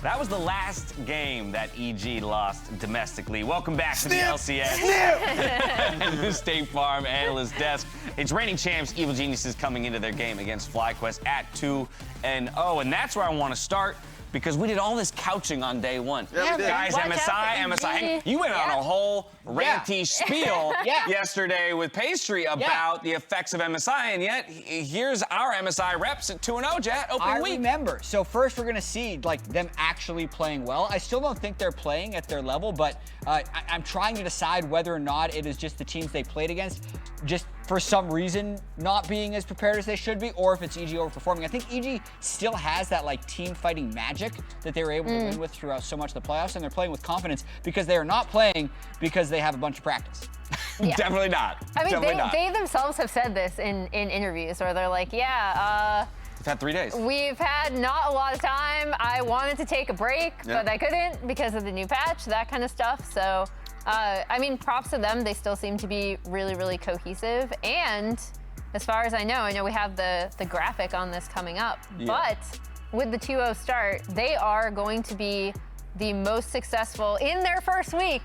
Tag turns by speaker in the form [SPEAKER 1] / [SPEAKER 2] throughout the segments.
[SPEAKER 1] That was the last game that EG lost domestically. Welcome back to the LCS. State Farm Analyst Desk. It's reigning champs, Evil Geniuses, coming into their game against FlyQuest at 2-0. And that's where I want to start, because we did all this couching on day one.
[SPEAKER 2] Yeah,
[SPEAKER 1] guys, MSI. You went on a whole ranty spiel yesterday with Pastry about the effects of MSI, and yet here's our MSI reps at 2-0, Jet, opening week.
[SPEAKER 3] I remember. So first we're going to see like them actually playing well. I still don't think they're playing at their level, but I'm trying to decide whether or not it is just the teams they played against just for some reason not being as prepared as they should be, or if it's EG overperforming. I think EG still has that like team fighting magic that they were able to win with throughout so much of the playoffs, and they're playing with confidence because they are not playing because they have a bunch of practice.
[SPEAKER 2] Yeah.
[SPEAKER 1] Definitely not.
[SPEAKER 2] I mean, they themselves have said this in interviews where they're like, we've
[SPEAKER 1] had 3 days.
[SPEAKER 2] We've had not a lot of time. I wanted to take a break, but I couldn't because of the new patch, that kind of stuff. So, I mean, props to them. They still seem to be really, really cohesive. And as far as I know we have the graphic on this coming up. But with the 2-0 start, they are going to be the most successful in their first week.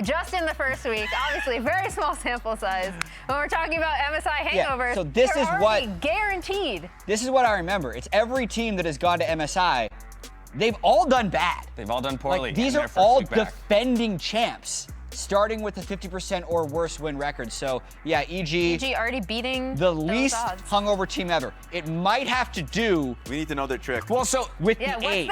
[SPEAKER 2] Just in the first week, obviously, very small sample size. When we're talking about MSI hangovers,
[SPEAKER 3] so this is what
[SPEAKER 2] guaranteed.
[SPEAKER 3] This is what I remember. It's every team that has gone to MSI, they've all done bad.
[SPEAKER 1] They've all done poorly.
[SPEAKER 3] Like, these are all defending champs, starting with a 50% or worse win record. So yeah, EG
[SPEAKER 2] already beating
[SPEAKER 3] the least hungover team ever. It might have to do.
[SPEAKER 4] We need to know their trick.
[SPEAKER 1] Well, so
[SPEAKER 3] with the age.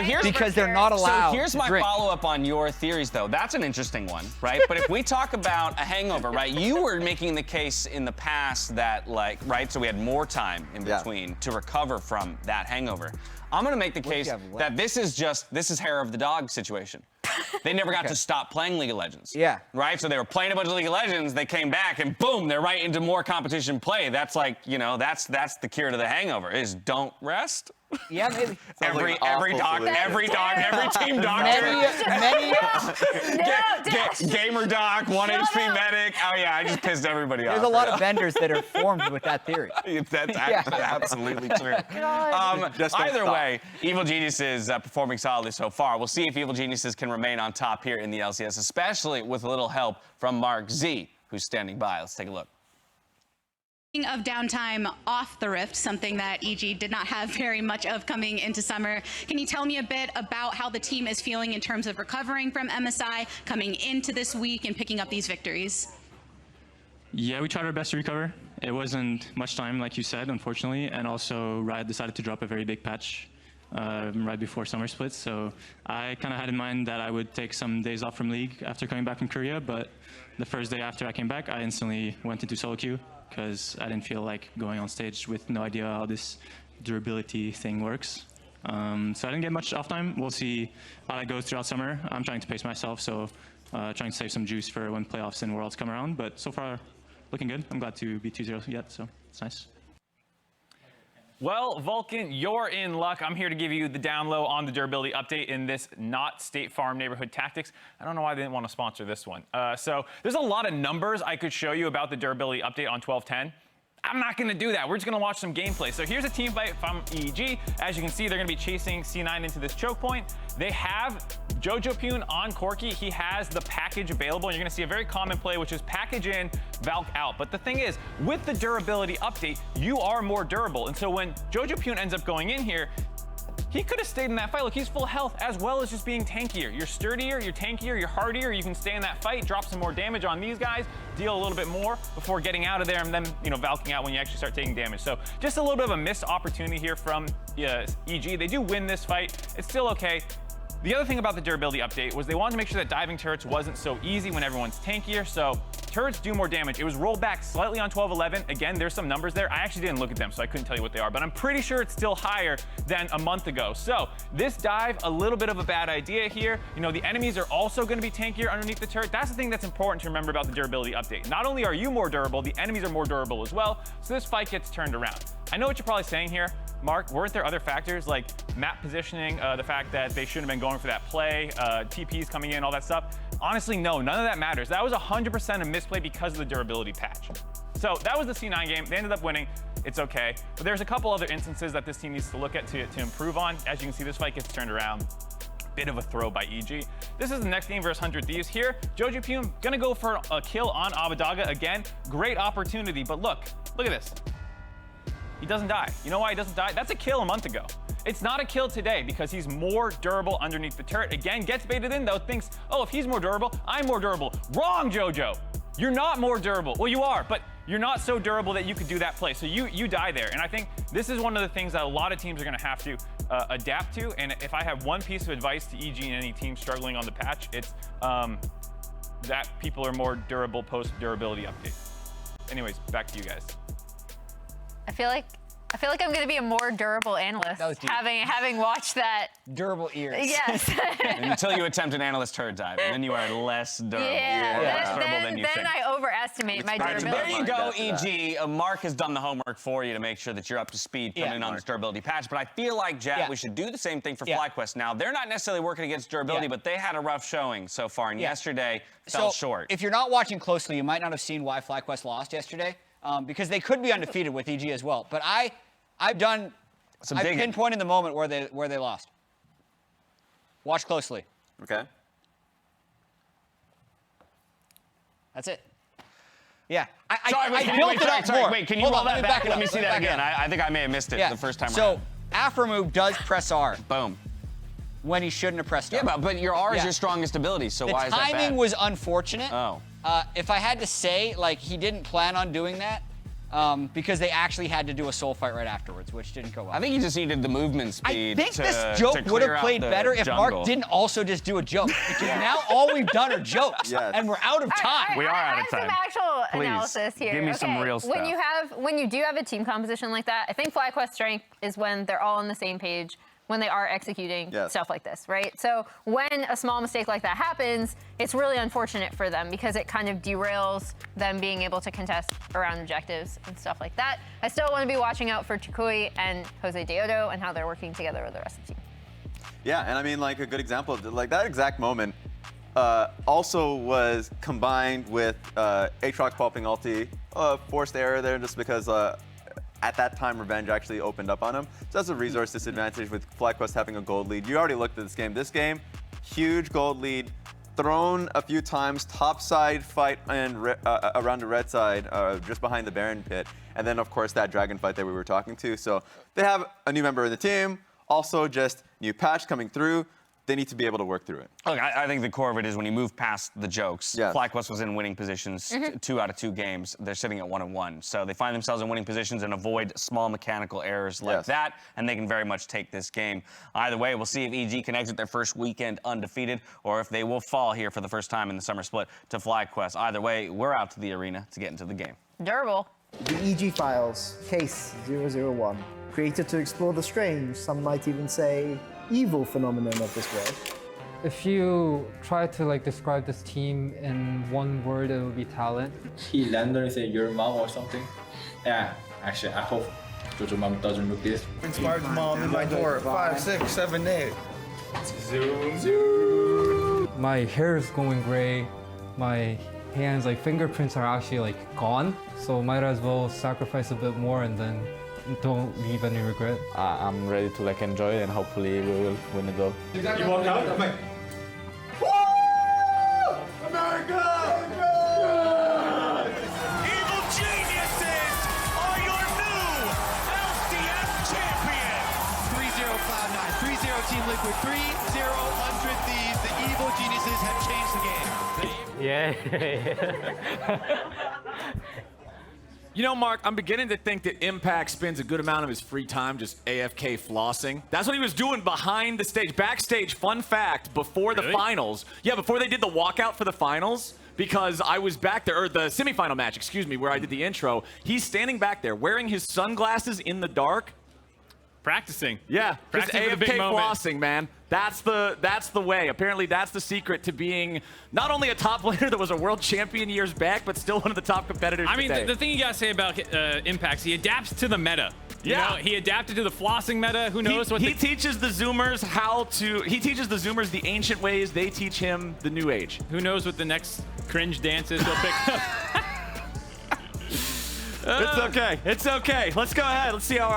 [SPEAKER 1] Here's
[SPEAKER 3] because they're not allowed.
[SPEAKER 1] So here's my follow-up on your theories, though. That's an interesting one, right? But if we talk about a hangover, right? You were making the case in the past that, like, right? So we had more time in between to recover from that hangover. I'm going to make the case that this is hair of the dog situation. They never got to stop playing League of Legends.
[SPEAKER 3] Yeah.
[SPEAKER 1] Right? So they were playing a bunch of League of Legends, they came back, and boom, they're right into more competition play. That's like, that's the cure to the hangover, is don't rest.
[SPEAKER 3] Yeah, maybe.
[SPEAKER 1] Every team doctor. Gamer doc, 1 HP medic. Oh yeah, I just pissed everybody off.
[SPEAKER 3] There's a lot of vendors that are formed with that theory.
[SPEAKER 1] That's actually absolutely true. Either way, Evil Geniuses performing solidly so far. We'll see if Evil Geniuses can remain on top here in the LCS, especially with a little help from Markz, who's standing by. Let's take a look.
[SPEAKER 5] Speaking of downtime off the Rift, something that EG did not have very much of coming into summer, can you tell me a bit about how the team is feeling in terms of recovering from MSI, coming into this week and picking up these victories?
[SPEAKER 6] Yeah, we tried our best to recover. It wasn't much time, like you said, unfortunately, and also Riot decided to drop a very big patch right before Summer Split, so I kind of had in mind that I would take some days off from League after coming back from Korea, but the first day after I came back, I instantly went into solo queue, because I didn't feel like going on stage with no idea how this durability thing works. So I didn't get much off time. We'll see how that goes throughout summer. I'm trying to pace myself, so trying to save some juice for when playoffs and Worlds come around. But so far, looking good. I'm glad to be 2-0 yet, so it's nice.
[SPEAKER 7] Well, Vulcan, you're in luck. I'm here to give you the down low on the durability update in this not State Farm Neighborhood Tactics. I don't know why they didn't want to sponsor this one. So there's a lot of numbers I could show you about the durability update on 12.10. I'm not going to do that. We're just going to watch some gameplay. So here's a team fight from EG. As you can see, they're going to be chasing C9 into this choke point. They have jojopyun on Corki. He has the package available. And you're going to see a very common play, which is package in, Valk out. But the thing is, with the durability update, you are more durable. And so when jojopyun ends up going in here, he could have stayed in that fight. Look, he's full health as well as just being tankier. You're sturdier, you're tankier, you're hardier. You can stay in that fight, drop some more damage on these guys, deal a little bit more before getting out of there and then, valking out when you actually start taking damage. So just a little bit of a missed opportunity here from EG. They do win this fight. It's still okay. The other thing about the durability update was they wanted to make sure that diving turrets wasn't so easy when everyone's tankier. So turrets do more damage. It was rolled back slightly on 12.11. Again, there's some numbers there. I actually didn't look at them, so I couldn't tell you what they are, but I'm pretty sure it's still higher than a month ago. So this dive, a little bit of a bad idea here. The enemies are also going to be tankier underneath the turret. That's the thing that's important to remember about the durability update. Not only are you more durable, the enemies are more durable as well. So this fight gets turned around. I know what you're probably saying here. Mark, weren't there other factors like map positioning, the fact that they shouldn't have been going for that play, TPs coming in, all that stuff? Honestly, no, none of that matters. That was 100% a misplay because of the durability patch. So that was the C9 game. They ended up winning. It's okay. But there's a couple other instances that this team needs to look at to improve on. As you can see, this fight gets turned around. Bit of a throw by EG. This is the next game versus 100 Thieves. Here, jojopyun gonna go for a kill on Abbedagga again. Great opportunity, but look at this. He doesn't die. You know why he doesn't die? That's a kill a month ago. It's not a kill today because he's more durable underneath the turret. Again, gets baited in though, thinks, oh, if he's more durable, I'm more durable. Wrong, Jojo. You're not more durable. Well, you are, but you're not so durable that you could do that play. So you die there. And I think this is one of the things that a lot of teams are gonna have to adapt to. And if I have one piece of advice to EG and any team struggling on the patch, it's that people are more durable post-durability update. Anyways, back to you guys.
[SPEAKER 2] I feel like I'm going to be a more durable analyst, having watched that.
[SPEAKER 3] Durable ears.
[SPEAKER 2] Yes.
[SPEAKER 1] Until you attempt an analyst turret dive, and then you are less durable.
[SPEAKER 2] Yeah.
[SPEAKER 1] Then
[SPEAKER 2] I overestimate my durability.
[SPEAKER 1] There you go, EG. Mark has done the homework for you to make sure that you're up to speed coming in on this durability patch. But I feel like, Jack, we should do the same thing for FlyQuest. Now, they're not necessarily working against durability, but they had a rough showing so far, and yesterday fell short.
[SPEAKER 3] If you're not watching closely, you might not have seen why FlyQuest lost yesterday. Because they could be undefeated with EG as well. But I've pinpointed the moment where they lost. Watch closely.
[SPEAKER 4] Okay.
[SPEAKER 3] That's it. Yeah.
[SPEAKER 1] I built it up more. Wait, can you roll that back? Let me see that again. I think I may have missed it the first time around.
[SPEAKER 3] So Aphromoo does press R.
[SPEAKER 1] Boom.
[SPEAKER 3] When he shouldn't have pressed R.
[SPEAKER 1] Yeah, but your R is your strongest ability, so why is that bad?
[SPEAKER 3] The timing was unfortunate.
[SPEAKER 1] Oh.
[SPEAKER 3] If I had to say, like, he didn't plan on doing that because they actually had to do a soul fight right afterwards, which didn't go well.
[SPEAKER 1] I think he just needed the movement speed.
[SPEAKER 3] I think this joke would have played better if Mark didn't also just do a joke. Because now all we've done are jokes, and we're out of time.
[SPEAKER 1] We are out of time.
[SPEAKER 2] I have some actual analysis here.
[SPEAKER 1] Give me some real stuff.
[SPEAKER 2] When you do have a team composition like that, I think FlyQuest strength is when they're all on the same page, when they are executing stuff like this, right? So when a small mistake like that happens, it's really unfortunate for them because it kind of derails them being able to contest around objectives and stuff like that. I still want to be watching out for toucouille and Josedeodo and how they're working together with the rest of the team.
[SPEAKER 4] Yeah, and I mean, like, a good example of like that exact moment also was combined with Aatrox popping ulti, forced error there just because at that time, Revenge actually opened up on him. So that's a resource disadvantage with FlyQuest having a gold lead. You already looked at this game. This game, huge gold lead, thrown a few times, top side fight and around the red side, just behind the Baron pit. And then, of course, that dragon fight that we were talking to. So they have a new member of the team, also just new patch coming through. They need to be able to work through it.
[SPEAKER 1] Look, I think the core of it is when you move past the jokes.
[SPEAKER 4] Yes.
[SPEAKER 1] FlyQuest was in winning positions 2 out of 2 games. They're sitting at 1-1. So they find themselves in winning positions and avoid small mechanical errors like that, and they can very much take this game. Either way, we'll see if EG can exit their first weekend undefeated or if they will fall here for the first time in the summer split to FlyQuest. Either way, we're out to the arena to get into the game.
[SPEAKER 2] Durable.
[SPEAKER 8] The EG files, case 001, created to explore the strange, some might even say evil phenomenon of this world.
[SPEAKER 9] If you try to describe this team in one word, it would be talent.
[SPEAKER 10] He landed and said, "Your mom" or something. Yeah, actually, I hope Jojo mom doesn't look this.
[SPEAKER 11] Inspired mom in my door. 5, 6, 7, 8.
[SPEAKER 9] My hair is going gray. My hands, fingerprints are actually gone. So might as well sacrifice a bit more and then don't leave any regret.
[SPEAKER 10] I'm ready to enjoy it and hopefully we will win the goal.
[SPEAKER 11] You walk out? Woo! America!
[SPEAKER 12] Evil Geniuses are your new LCS champion! 3-0 Cloud9, 3-0 Team Liquid, 3-0 100 Thieves. The Evil Geniuses have changed the game.
[SPEAKER 13] Yeah. You know, Mark, I'm beginning to think that Impact spends a good amount of his free time just AFK flossing. That's what he was doing behind the stage. Backstage, fun fact, before the finals. Yeah, before they did the walkout for the finals, because I was back there, or the semifinal match, excuse me, where I did the intro. He's standing back there wearing his sunglasses in the dark.
[SPEAKER 7] Practicing.
[SPEAKER 13] Yeah,
[SPEAKER 7] practicing
[SPEAKER 13] just
[SPEAKER 7] for the big
[SPEAKER 13] AFK
[SPEAKER 7] moment.
[SPEAKER 13] flossing, man. That's the way. Apparently, that's the secret to being not only a top player that was a world champion years back, but still one of the top competitors
[SPEAKER 7] I mean,
[SPEAKER 13] today.
[SPEAKER 7] the thing you gotta say about Impacts, he adapts to the meta. You know, he adapted to the flossing meta. Who knows what
[SPEAKER 13] he teaches the Zoomers how to. He teaches the Zoomers the ancient ways. They teach him the new age.
[SPEAKER 7] Who knows what the next cringe dance is he'll pick up.
[SPEAKER 13] It's okay. It's okay. Let's go ahead. Let's see how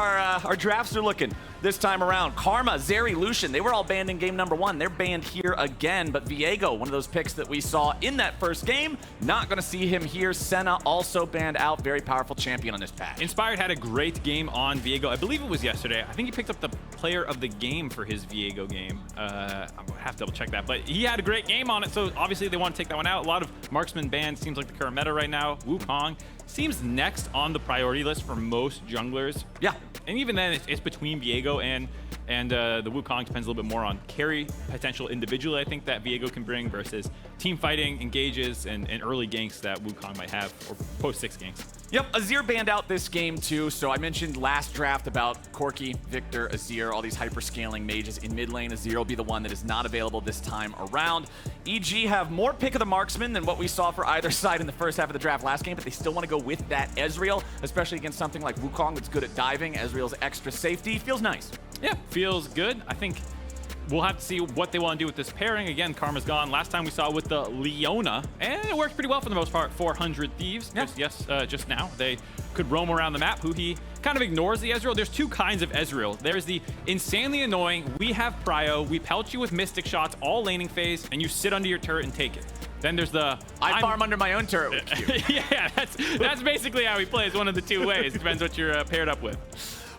[SPEAKER 13] our drafts are looking this time around. Karma, Zeri, Lucian, they were all banned in game number 1. They're banned here again, but Viego, one of those picks that we saw in that first game, not going to see him here. Senna also banned out. Very powerful champion on this patch.
[SPEAKER 7] Inspired had a great game on Viego. I believe it was yesterday. I think he picked up the player of the game for his Viego game. I'm going to have to double check that, but he had a great game on it, so obviously they want to take that one out. A lot of marksman bans seems like the current meta right now. Wukong seems next on the priority list for most junglers.
[SPEAKER 13] Yeah.
[SPEAKER 7] And even then, it's between Viego and the Wukong. Depends a little bit more on carry potential individually, I think, that Viego can bring versus team fighting, engages, and early ganks that Wukong might have, or post-6 ganks.
[SPEAKER 13] Yep, Azir banned out this game too. So I mentioned last draft about Corki, Victor, Azir, all these hyper-scaling mages in mid lane. Azir will be the one that is not available this time around. EG have more pick of the marksman than what we saw for either side in the first half of the draft last game, but they still want to go with that Ezreal, especially against something like Wukong that's good at diving. Ezreal's extra safety feels nice.
[SPEAKER 7] Yeah, feels good. I think we'll have to see what they want to do with this pairing. Again, Karma's gone. Last time we saw with the Leona, and it worked pretty well for the most part. 400 Thieves. Yeah. Just now. They could roam around the map. He kind of ignores the Ezreal. There's two kinds of Ezreal. There's the insanely annoying, we have prio, we pelt you with mystic shots, all laning phase, and you sit under your turret and take it. Then there's the
[SPEAKER 13] I farm under my own turret with you.
[SPEAKER 7] Yeah, that's basically how he plays, one of the two ways. Depends what you're paired up with.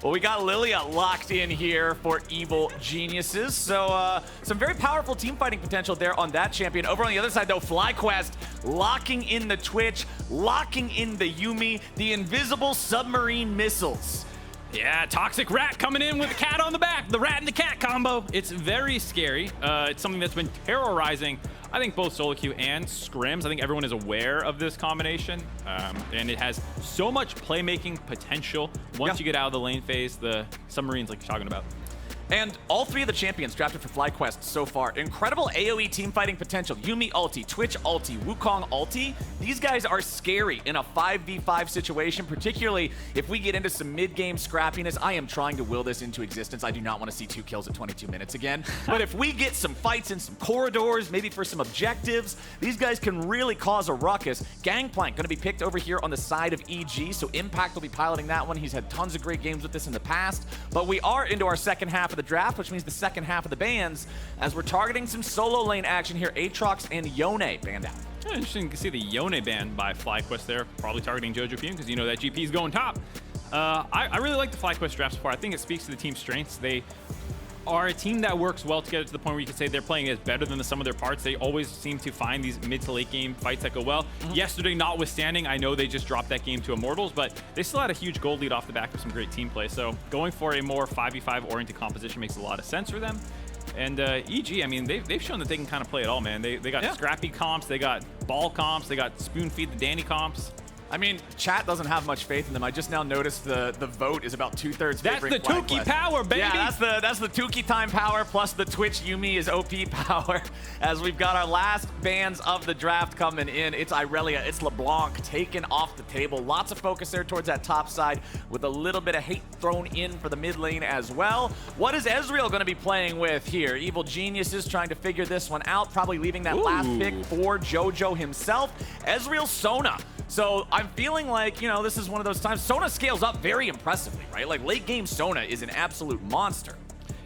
[SPEAKER 13] Well, we got Lillia locked in here for Evil Geniuses. So some very powerful team fighting potential there on that champion. Over on the other side, though, FlyQuest locking in the Twitch, locking in the Yuumi, the invisible submarine missiles.
[SPEAKER 7] Yeah, Toxic Rat coming in with a cat on the back. The rat and the cat combo. It's very scary. It's something that's been terrorizing, I think, both solo queue and scrims. I think everyone is aware of this combination, and it has so much playmaking potential once you get out of the lane phase, the submarines like you're talking about.
[SPEAKER 13] And all three of the champions drafted for FlyQuest so far. Incredible AoE team fighting potential. Yuumi ulti, Twitch ulti, Wukong ulti. These guys are scary in a 5v5 situation, particularly if we get into some mid-game scrappiness. I am trying to will this into existence. I do not want to see 2 kills at 22 minutes again. But if we get some fights in some corridors, maybe for some objectives, these guys can really cause a ruckus. Gangplank going to be picked over here on the side of EG, so Impact will be piloting that one. He's had tons of great games with this in the past. But we are into our second half of the draft, which means the second half of the bans, as we're targeting some solo lane action here. Aatrox and Yone banned out.
[SPEAKER 7] Yeah, interesting to see the Yone ban by FlyQuest there, probably targeting jojopyun because you know that GP is going top. I really like the FlyQuest draft so far. I think it speaks to the team's strengths. They are a team that works well together to the point where you can say they're playing as better than the sum of their parts. They always seem to find these mid to late game fights that go well. Yesterday notwithstanding, I know they just dropped that game to Immortals, but they still had a huge gold lead off the back of some great team play. So going for a more 5v5 oriented composition makes a lot of sense for them. And EG, I mean, they've shown that they can kind of play it all, man. They got scrappy comps, they got ball comps, they got spoon feed the Danny comps.
[SPEAKER 13] I mean, chat doesn't have much faith in them. I just now noticed the vote is about 2/3
[SPEAKER 7] That's the Tukey power, baby.
[SPEAKER 13] Yeah, that's the Tukey time power plus the Twitch Yuumi is OP power. As we've got our last bans of the draft coming in. It's Irelia, it's LeBlanc taken off the table. Lots of focus there towards that top side with a little bit of hate thrown in for the mid lane as well. What is Ezreal going to be playing with here? Evil Geniuses trying to figure this one out, probably leaving that last pick for Jojo himself. Ezreal Sona. So I'm feeling like, you know, this is one of those times. Sona scales up very impressively, right? Like late game Sona is an absolute monster.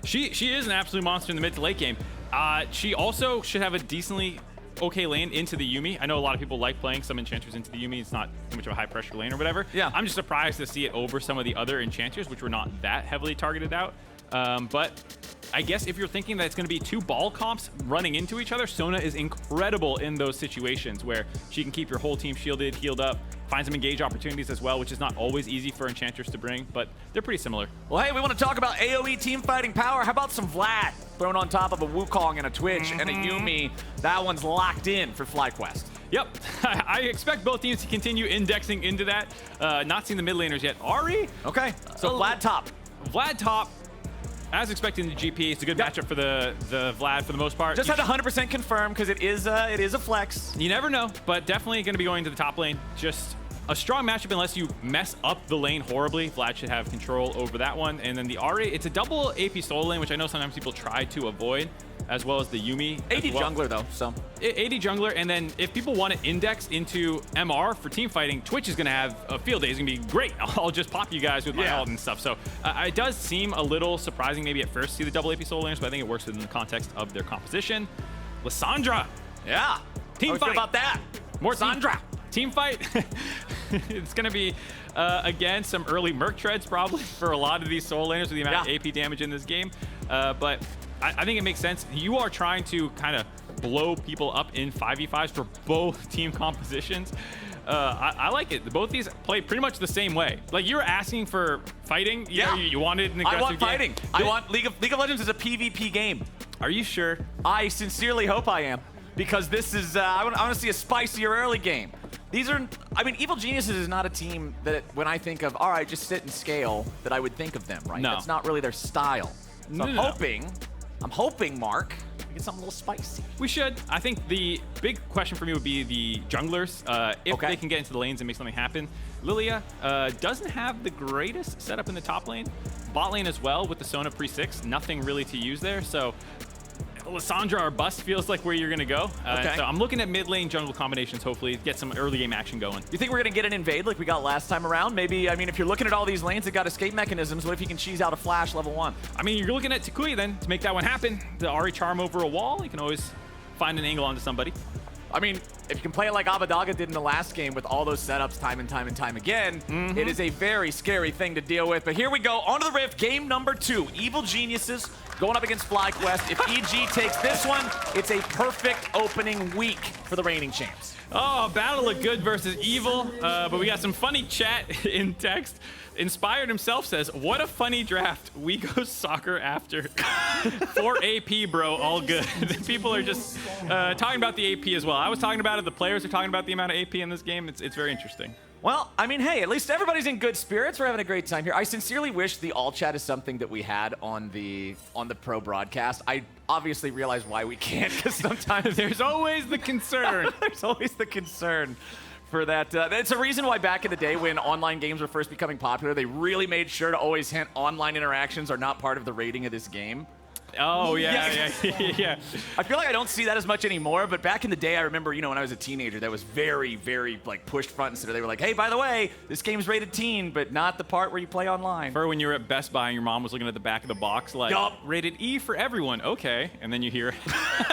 [SPEAKER 7] She is an absolute monster in the mid to late game. She also should have a decently okay lane into the Yuumi. I know a lot of people like playing some enchanters into the Yuumi. It's not too much of a high pressure lane or whatever. Yeah. I'm just surprised to see it over some of the other enchanters, which were not that heavily targeted out. But I guess if you're thinking that it's going to be 2 ball comps running into each other, Sona is incredible in those situations where she can keep your whole team shielded, healed up, find some engage opportunities as well, which is not always easy for enchanters to bring, but they're pretty similar.
[SPEAKER 13] Well, hey, we want to talk about AoE team fighting power. How about some Vlad thrown on top of a Wukong and a Twitch and a Yuumi? That one's locked in for FlyQuest.
[SPEAKER 7] Yep, I expect both teams to continue indexing into that. Not seeing the mid laners yet. Ahri?
[SPEAKER 13] Okay, so Vlad top.
[SPEAKER 7] Vlad top. As expected in the GP, it's a good matchup for the Vlad for the most part.
[SPEAKER 13] Just had 100% confirmed because it is a flex.
[SPEAKER 7] You never know, but definitely going to be going to the top lane. Just a strong matchup unless you mess up the lane horribly. Vlad should have control over that one. And then the Ahri, it's a double AP solo lane, which I know sometimes people try to avoid. as well as the Yuumi.
[SPEAKER 13] AD jungler though, so.
[SPEAKER 7] AD jungler, and then if people want to index into MR for team fighting, Twitch is going to have a field day. It's going to be great. I'll just pop you guys with my ult and stuff. So it does seem a little surprising maybe at first to see the double AP solo laners, but I think it works within the context of their composition. Lissandra.
[SPEAKER 13] Yeah.
[SPEAKER 7] Team fight.
[SPEAKER 13] About that.
[SPEAKER 7] More
[SPEAKER 13] Lissandra.
[SPEAKER 7] Team fight. It's going to be, again, some early Merc treads probably for a lot of these solo laners with the amount of AP damage in this game. But I think it makes sense. You are trying to kind of blow people up in 5v5s for both team compositions. I like it. Both these play pretty much the same way. Like, you're asking for fighting. You wanted an aggressive
[SPEAKER 13] I want fighting.
[SPEAKER 7] game.
[SPEAKER 13] I want League of Legends is a PvP game.
[SPEAKER 7] Are you sure?
[SPEAKER 13] I sincerely hope I am. Because this is, I want to see a spicier early game. These are, I mean, Evil Geniuses is not a team that when I think of, all right, just sit and scale, that I would think of them, right?
[SPEAKER 7] No.
[SPEAKER 13] That's not really their style. So
[SPEAKER 7] No.
[SPEAKER 13] I'm hoping, Mark, we get something a little spicy.
[SPEAKER 7] We should. I think the big question for me would be the junglers. If they can get into the lanes and make something happen. Lillia doesn't have the greatest setup in the top lane. Bot lane as well with the Sona pre-6. Nothing really to use there. So Lissandra or bust feels like where you're going to go. So I'm looking at mid lane jungle combinations, hopefully get some early game action going.
[SPEAKER 13] You think we're going to get an invade like we got last time around? Maybe, I mean, if you're looking at all these lanes that got escape mechanisms, what if you can cheese out a flash level 1?
[SPEAKER 7] I mean, you're looking at toucouille then to make that one happen. The Ahri charm over a wall, you can always find an angle onto somebody.
[SPEAKER 13] I mean, if you can play it like Abadaga did in the last game with all those setups time and time again, it is a very scary thing to deal with. But here we go, onto the Rift, game number 2. Evil Geniuses going up against FlyQuest. If EG takes this one, it's a perfect opening week for the reigning champs.
[SPEAKER 7] Oh, battle of good versus evil. But we got some funny chat in text. Inspired himself says, what a funny draft. We go soccer after. 4 AP, bro, all good. People are just talking about the AP as well. I was talking about it. The players are talking about the amount of AP in this game. It's very interesting.
[SPEAKER 13] Well, I mean, hey, at least everybody's in good spirits. We're having a great time here. I sincerely wish the all chat is something that we had on the pro broadcast. I obviously realize why we can't, because sometimes
[SPEAKER 7] there's always the concern.
[SPEAKER 13] There's always the concern for that. It's a reason why back in the day when online games were first becoming popular, they really made sure to always hint online interactions are not part of the rating of this game.
[SPEAKER 7] Oh, yeah.
[SPEAKER 13] I feel like I don't see that as much anymore, but back in the day, I remember, you know, when I was a teenager, that was very, very, like, pushed front and center. They were like, hey, by the way, this game's rated teen, but not the part where you play online.
[SPEAKER 7] Or when you were at Best Buy and your mom was looking at the back of the box, like, rated E for everyone, okay. And then you hear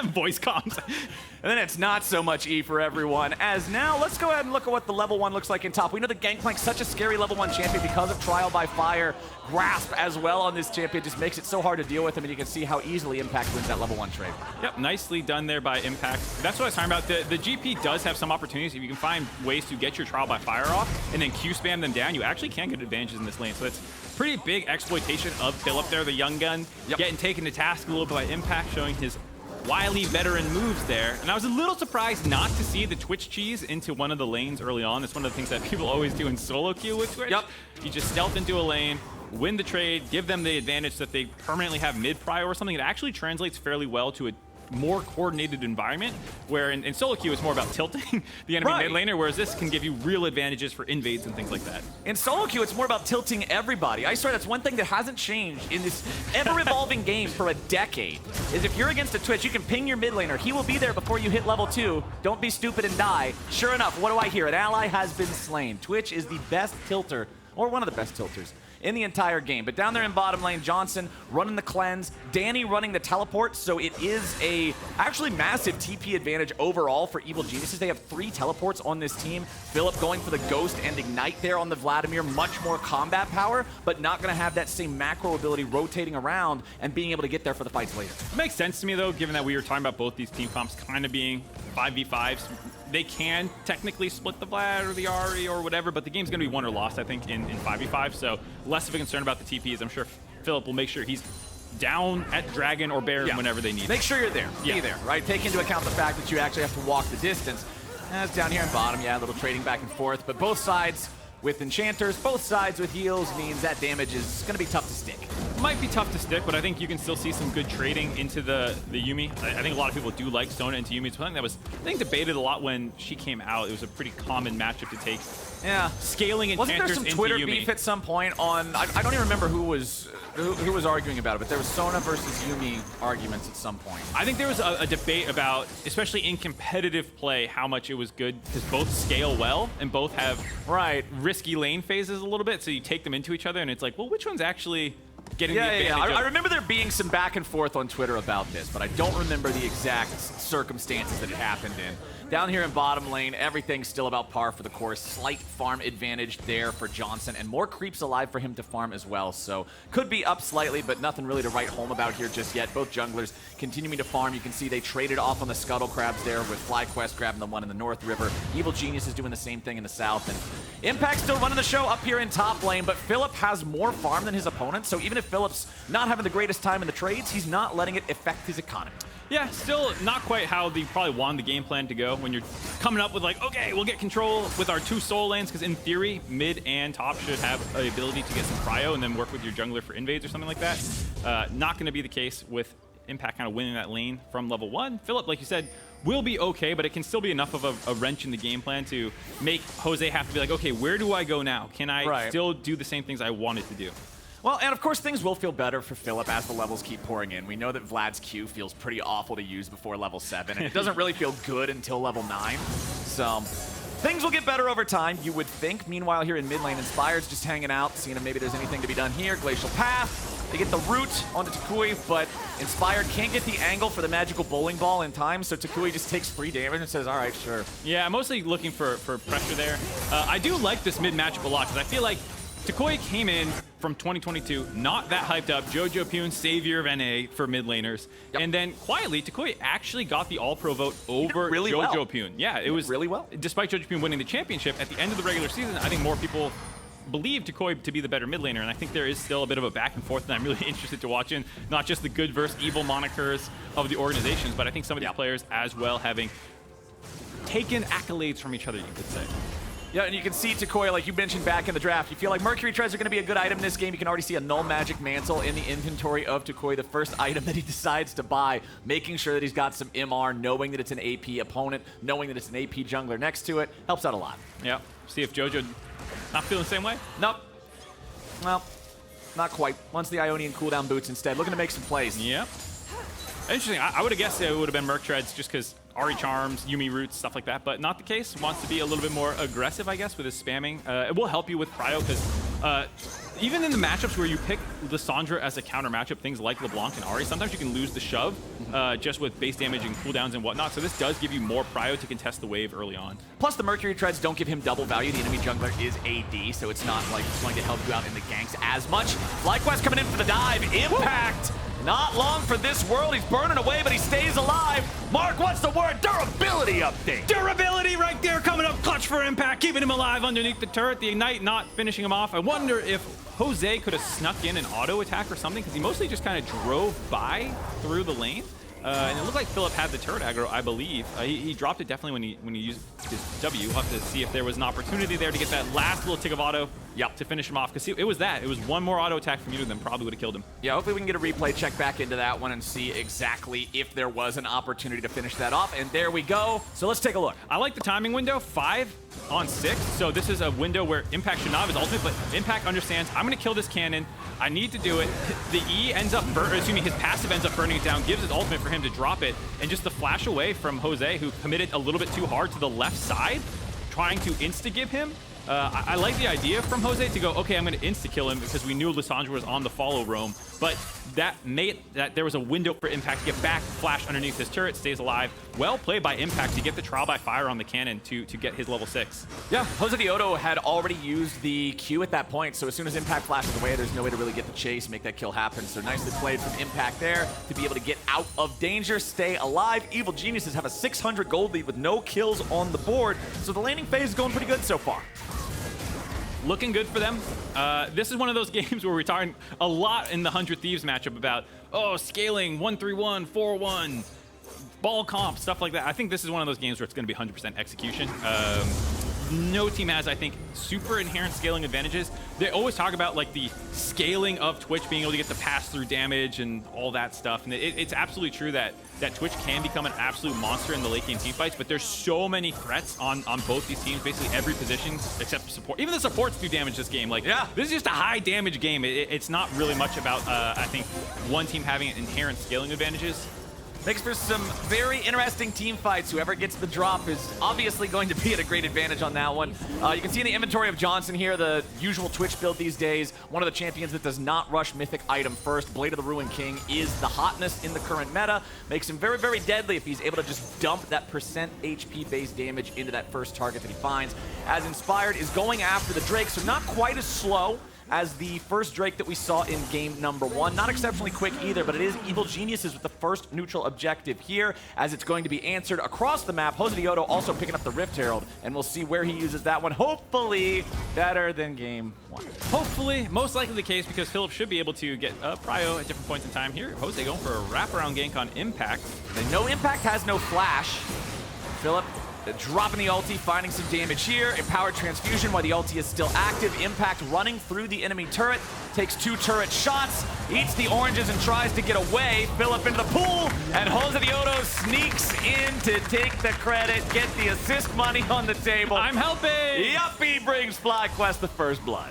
[SPEAKER 7] voice comms.
[SPEAKER 13] And then it's not so much E for everyone. As now, let's go ahead and look at what the level 1 looks like in top. We know that Gangplank's such a scary level 1 champion because of Trial by Fire. Grasp as well on this champion just makes it so hard to deal with him, and you can see how easily Impact wins that level 1 trade.
[SPEAKER 7] Yep, nicely done there by Impact. That's what I was talking about. The GP does have some opportunities. If you can find ways to get your Trial by Fire off and then Q spam them down, you actually can get advantages in this lane. So that's pretty big exploitation of Philip there, the young gun, getting taken to task a little bit by Impact, showing his wily veteran moves there. And I was a little surprised not to see the Twitch cheese into one of the lanes early on. It's one of the things that people always do in solo queue with Twitch.
[SPEAKER 13] Yep.
[SPEAKER 7] You just stealth into a lane, win the trade, give them the advantage that they permanently have mid-prio or something. It actually translates fairly well to a more coordinated environment, where in solo queue it's more about tilting the enemy mid laner, whereas this can give you real advantages for invades and things like that.
[SPEAKER 13] In solo queue, it's more about tilting everybody. I swear that's one thing that hasn't changed in this ever-evolving game for a decade, is if you're against a Twitch, you can ping your mid laner. He will be there before you hit level 2. Don't be stupid and die. Sure enough, what do I hear? An ally has been slain. Twitch is the best tilter, or one of the best tilters, in the entire game. But down there in bottom lane, Johnsun running the cleanse, Danny running the teleport, so it is a actually massive TP advantage overall for Evil Geniuses. They have 3 teleports on this team. Philip going for the Ghost and Ignite there on the Vladimir, much more combat power, but not gonna have that same macro ability rotating around and being able to get there for the fights later.
[SPEAKER 7] It makes sense to me though, given that we were talking about both these team comps kind of being 5v5s. They can technically split the Vlad or the Ahri or whatever, but the game's going to be won or lost, I think, in 5v5. So less of a concern about the TPs. I'm sure Philip will make sure he's down at Dragon or Baron whenever they need.
[SPEAKER 13] Make sure you're there. Be there, right? Take into account the fact that you actually have to walk the distance. That's down here in bottom, a little trading back and forth. But both sides with enchanters, both sides with heals means that damage is going to be tough to stick.
[SPEAKER 7] might be tough to stick, but I think you can still see some good trading into the Yuumi. I think a lot of people do like Sona into Yuumi. It's something that was, I think, debated a lot when she came out. It was a pretty common matchup to take.
[SPEAKER 13] Yeah,
[SPEAKER 7] Scaling and
[SPEAKER 13] wasn't there some
[SPEAKER 7] into
[SPEAKER 13] Twitter
[SPEAKER 7] Yuumi.
[SPEAKER 13] beef at some point on? I don't even remember who was arguing about it, but there was Sona versus Yuumi arguments at some point.
[SPEAKER 7] I think there was a debate about, especially in competitive play, how much it was good because both scale well and both have risky lane phases a little bit. So you take them into each other, and it's like, well, which one's actually getting the advantage?
[SPEAKER 13] I remember there being some back and forth on Twitter about this, but I don't remember the exact circumstances that it happened in. Down here in bottom lane, everything's still about par for the course. Slight farm advantage there for Johnsun, and more creeps alive for him to farm as well. So could be up slightly, but nothing really to write home about here just yet. Both junglers continuing to farm. You can see they traded off on the Scuttle Crabs there with FlyQuest grabbing the one in the North River. Evil Genius is doing the same thing in the South. And Impact still running the show up here in top lane, but Philip has more farm than his opponent. So even if Philip's not having the greatest time in the trades, he's not letting it affect his economy.
[SPEAKER 7] Yeah, still not quite how they probably wanted the game plan to go when you're coming up with like, okay, we'll get control with our 2 soul lanes, because in theory, mid and top should have the ability to get some cryo and then work with your jungler for invades or something like that. Not going to be the case with Impact kind of winning that lane from level 1. Philip, like you said, will be okay, but it can still be enough of a wrench in the game plan to make Jose have to be like, okay, where do I go now? Can I still do the same things I wanted to do?
[SPEAKER 13] Well, and of course, things will feel better for Philip as the levels keep pouring in. We know that Vlad's Q feels pretty awful to use before level 7, and it doesn't really feel good until level 9. So things will get better over time, you would think. Meanwhile, here in mid lane, Inspired's just hanging out, seeing if maybe there's anything to be done here. Glacial Path, they get the root onto toucouille, but Inspired can't get the angle for the magical bowling ball in time, so toucouille just takes free damage and says, all right, sure.
[SPEAKER 7] Yeah, I'm mostly looking for pressure there. I do like this mid matchup a lot, because I feel like toucouille came in from 2022, not that hyped up. jojopyun, savior of NA for mid laners. Yep. And then quietly, toucouille actually got the all-pro vote over jojopyun. Well. Yeah, it was
[SPEAKER 13] really well.
[SPEAKER 7] Despite jojopyun winning the championship, at the end of the regular season, I think more people believe toucouille to be the better mid laner, and I think there is still a bit of a back and forth that I'm really interested to watch in. Not just the good versus evil monikers of the organizations, but I think some of these players as well having taken accolades from each other, you could say.
[SPEAKER 13] Yeah, and you can see toucouille, like you mentioned back in the draft, you feel like Mercury Treads are going to be a good item in this game. You can already see a Null Magic Mantle in the inventory of toucouille, the first item that he decides to buy, making sure that he's got some MR, knowing that it's an AP opponent, knowing that it's an AP jungler next to it, helps out a lot.
[SPEAKER 7] Yeah, see if Jojo not feeling the same way?
[SPEAKER 13] Nope. Well, not quite. Once the Ionian cooldown boots instead, looking to make some plays.
[SPEAKER 7] Yep. Interesting. I would have guessed it would have been Merc Treads just because Ahri charms, Yuumi roots, stuff like that, but not the case. Wants to be a little bit more aggressive, I guess, with his spamming. It will help you with cryo because even in the matchups where you pick Lissandra as a counter matchup, things like LeBlanc and Ahri, sometimes you can lose the shove just with base damage and cooldowns and whatnot. So this does give you more cryo to contest the wave early on.
[SPEAKER 13] Plus the Mercury Treads don't give him double value. The enemy jungler is AD, so it's not like it's going to help you out in the ganks as much. FlyQuest coming in for the dive. Impact! Not long for this world. He's burning away, but he stays alive. Mark, what's the word? Durability update.
[SPEAKER 7] Durability right there coming up clutch for Impact, keeping him alive underneath the turret. The Ignite not finishing him off. I wonder if Jose could have snuck in an auto attack or something, because he mostly just kind of drove by through the lane. And it looked like Philip had the turret aggro, I believe. He dropped it definitely when he used his W. We'll have to see if there was an opportunity there to get that last little tick of auto to finish him off. Because it was that. It was one more auto attack from either of them. Probably would have killed him.
[SPEAKER 13] Yeah, hopefully we can get a replay, check back into that one, and see exactly if there was an opportunity to finish that off. And there we go. So let's take a look.
[SPEAKER 7] I like the timing window, 5 on 6. So this is a window where Impact should not have his ultimate, but Impact understands, I'm going to kill this cannon. I need to do it. The E ends up, his passive ends up burning it down, gives his ultimate for him to drop it, and just the flash away from Jose, who committed a little bit too hard to the left side, trying to insta-give him. I like the idea from Jose to go, okay, I'm going to insta-kill him because we knew Lissandra was on the follow roam, but that there was a window for Impact to get back, flash underneath his turret, stays alive. Well played by Impact to get the trial by fire on the cannon to get his level 6.
[SPEAKER 13] Yeah, Josedeodo had already used the Q at that point, so as soon as Impact flashes away, there's no way to really get the chase, make that kill happen. So nicely played from Impact there to be able to get out of danger, stay alive. Evil Geniuses have a 600 gold lead with no kills on the board, so the laning phase is going pretty good so far.
[SPEAKER 7] Looking good for them. This is one of those games where we're talking a lot in the 100 Thieves matchup about, scaling, 1-3-1, 4-1, ball comp, stuff like that. I think this is one of those games where it's going to be 100% execution. no team has, I think, super inherent scaling advantages. They always talk about like the scaling of Twitch being able to get the pass-through damage and all that stuff. And it's absolutely true that Twitch can become an absolute monster in the late game teamfights, but there's so many threats on both these teams, basically every position except support. Even the supports do damage this game. Like, yeah, this is just a high damage game. It's not really much about, I think, one team having inherent scaling advantages.
[SPEAKER 13] Makes for some very interesting team fights. Whoever gets the drop is obviously going to be at a great advantage on that one. You can see in the inventory of Johnsun here, the usual Twitch build these days, one of the champions that does not rush mythic item first. Blade of the Ruined King is the hotness in the current meta. Makes him very, very deadly if he's able to just dump that percent HP based damage into that first target that he finds. As Inspired is going after the Drake, so not quite as slow as the first Drake that we saw in game number 1. Not exceptionally quick either, but it is Evil Geniuses with the first neutral objective here, as it's going to be answered across the map. Josedeodo also picking up the Rift Herald, and we'll see where he uses that one. Hopefully better than game 1.
[SPEAKER 7] Hopefully, most likely the case, because Philip should be able to get prio at different points in time here. Jose going for a wraparound gank on Impact.
[SPEAKER 13] And no Impact has no flash. Philip dropping the ulti, finding some damage here. Empowered Transfusion while the ulti is still active. Impact running through the enemy turret. Takes 2 turret shots. Eats the oranges and tries to get away. Philip into the pool. And Josedeodo sneaks in to take the credit. Get the assist money on the table.
[SPEAKER 7] I'm helping!
[SPEAKER 13] Yup, he brings FlyQuest the first blood.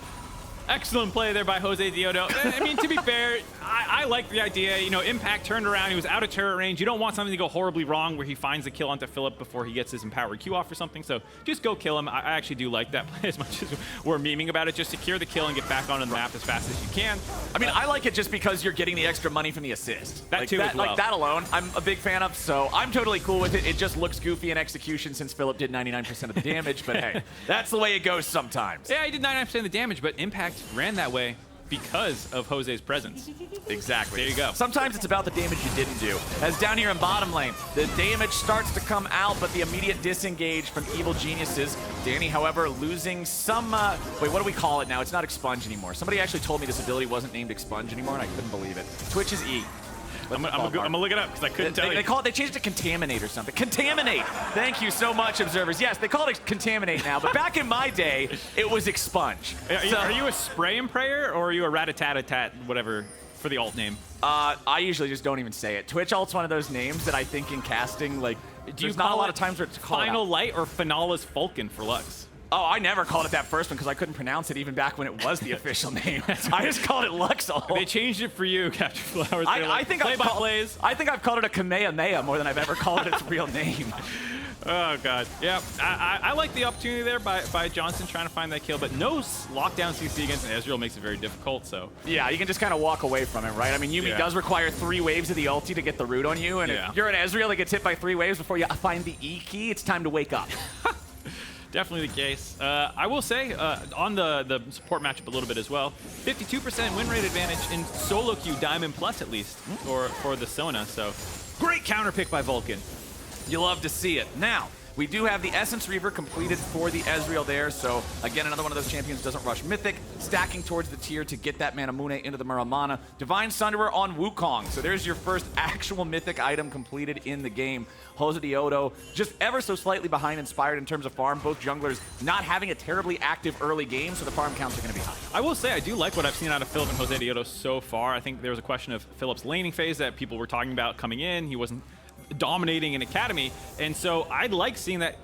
[SPEAKER 7] Excellent play there by Josedeodo. I mean, to be fair, I like the idea. You know, Impact turned around. He was out of turret range. You don't want something to go horribly wrong where he finds the kill onto Philip before he gets his empowered Q off or something. So just go kill him. I actually do like that play as much as we're memeing about it. Just secure the kill and get back onto the map as fast as you can.
[SPEAKER 13] I mean, I like it just because you're getting the extra money from the assist.
[SPEAKER 7] That too as well.
[SPEAKER 13] Like that alone, I'm a big fan of, so I'm totally cool with it. It just looks goofy in execution since Philip did 99% of the damage, but hey, that's the way it goes sometimes.
[SPEAKER 7] Yeah, he did 99% of the damage, but Impact ran that way because of Jose's presence.
[SPEAKER 13] Exactly.
[SPEAKER 7] There you go.
[SPEAKER 13] Sometimes it's about the damage you didn't do. As down here in bottom lane, the damage starts to come out, but the immediate disengage from Evil Geniuses. Danny, however, losing some, wait, what do we call it now? It's not Expunge anymore. Somebody actually told me this ability wasn't named Expunge anymore, and I couldn't believe it. Twitch is E.
[SPEAKER 7] I'm gonna look it up because I couldn't tell you.
[SPEAKER 13] They changed it to Contaminate or something. Contaminate! Thank you so much, observers. Yes, they call it Contaminate now, but back in my day, it was Expunge.
[SPEAKER 7] Are you a Spray and Prayer or are you a Rat-a-tat-a-tat, whatever, for the alt name?
[SPEAKER 13] I usually just don't even say it. Twitch alt's one of those names that I think in casting, like, there's not a lot of times where it's called
[SPEAKER 7] Final Light or Finales Vulcan for Lux?
[SPEAKER 13] Oh, I never called it that first one because I couldn't pronounce it even back when it was the official name. I just called it Luxol.
[SPEAKER 7] They changed it for you, Captain Flowers.
[SPEAKER 13] I think I've called it a Kamehameha more than I've ever called it its real name.
[SPEAKER 7] Oh, God. Yeah, I like the opportunity there by Johnsun trying to find that kill, but no lockdown CC against Ezreal makes it very difficult, so.
[SPEAKER 13] Yeah, you can just kind of walk away from it, right? I mean, Yuumi does require 3 waves of the ulti to get the root on you, and if you're an Ezreal that gets hit by 3 waves before you find the E key, it's time to wake up.
[SPEAKER 7] Definitely the case. I will say, on the support matchup a little bit as well, 52% win rate advantage in solo queue Diamond Plus at least for the Sona, so great counter pick by Vulcan.
[SPEAKER 13] You love to see it. Now, we do have the Essence Reaver completed for the Ezreal there, so again, another one of those champions doesn't rush Mythic, stacking towards the tier to get that Manamune into the Muramana. Divine Sunderer on Wukong, so there's your first actual Mythic item completed in the game. Josedeodo just ever so slightly behind Inspired in terms of farm, both junglers not having a terribly active early game, so the farm counts are going to be high.
[SPEAKER 7] I will say, I do like what I've seen out of Philip and Josedeodo so far. I think there was a question of Philip's laning phase that people were talking about coming in. He wasn't dominating in Academy, and so I'd like seeing that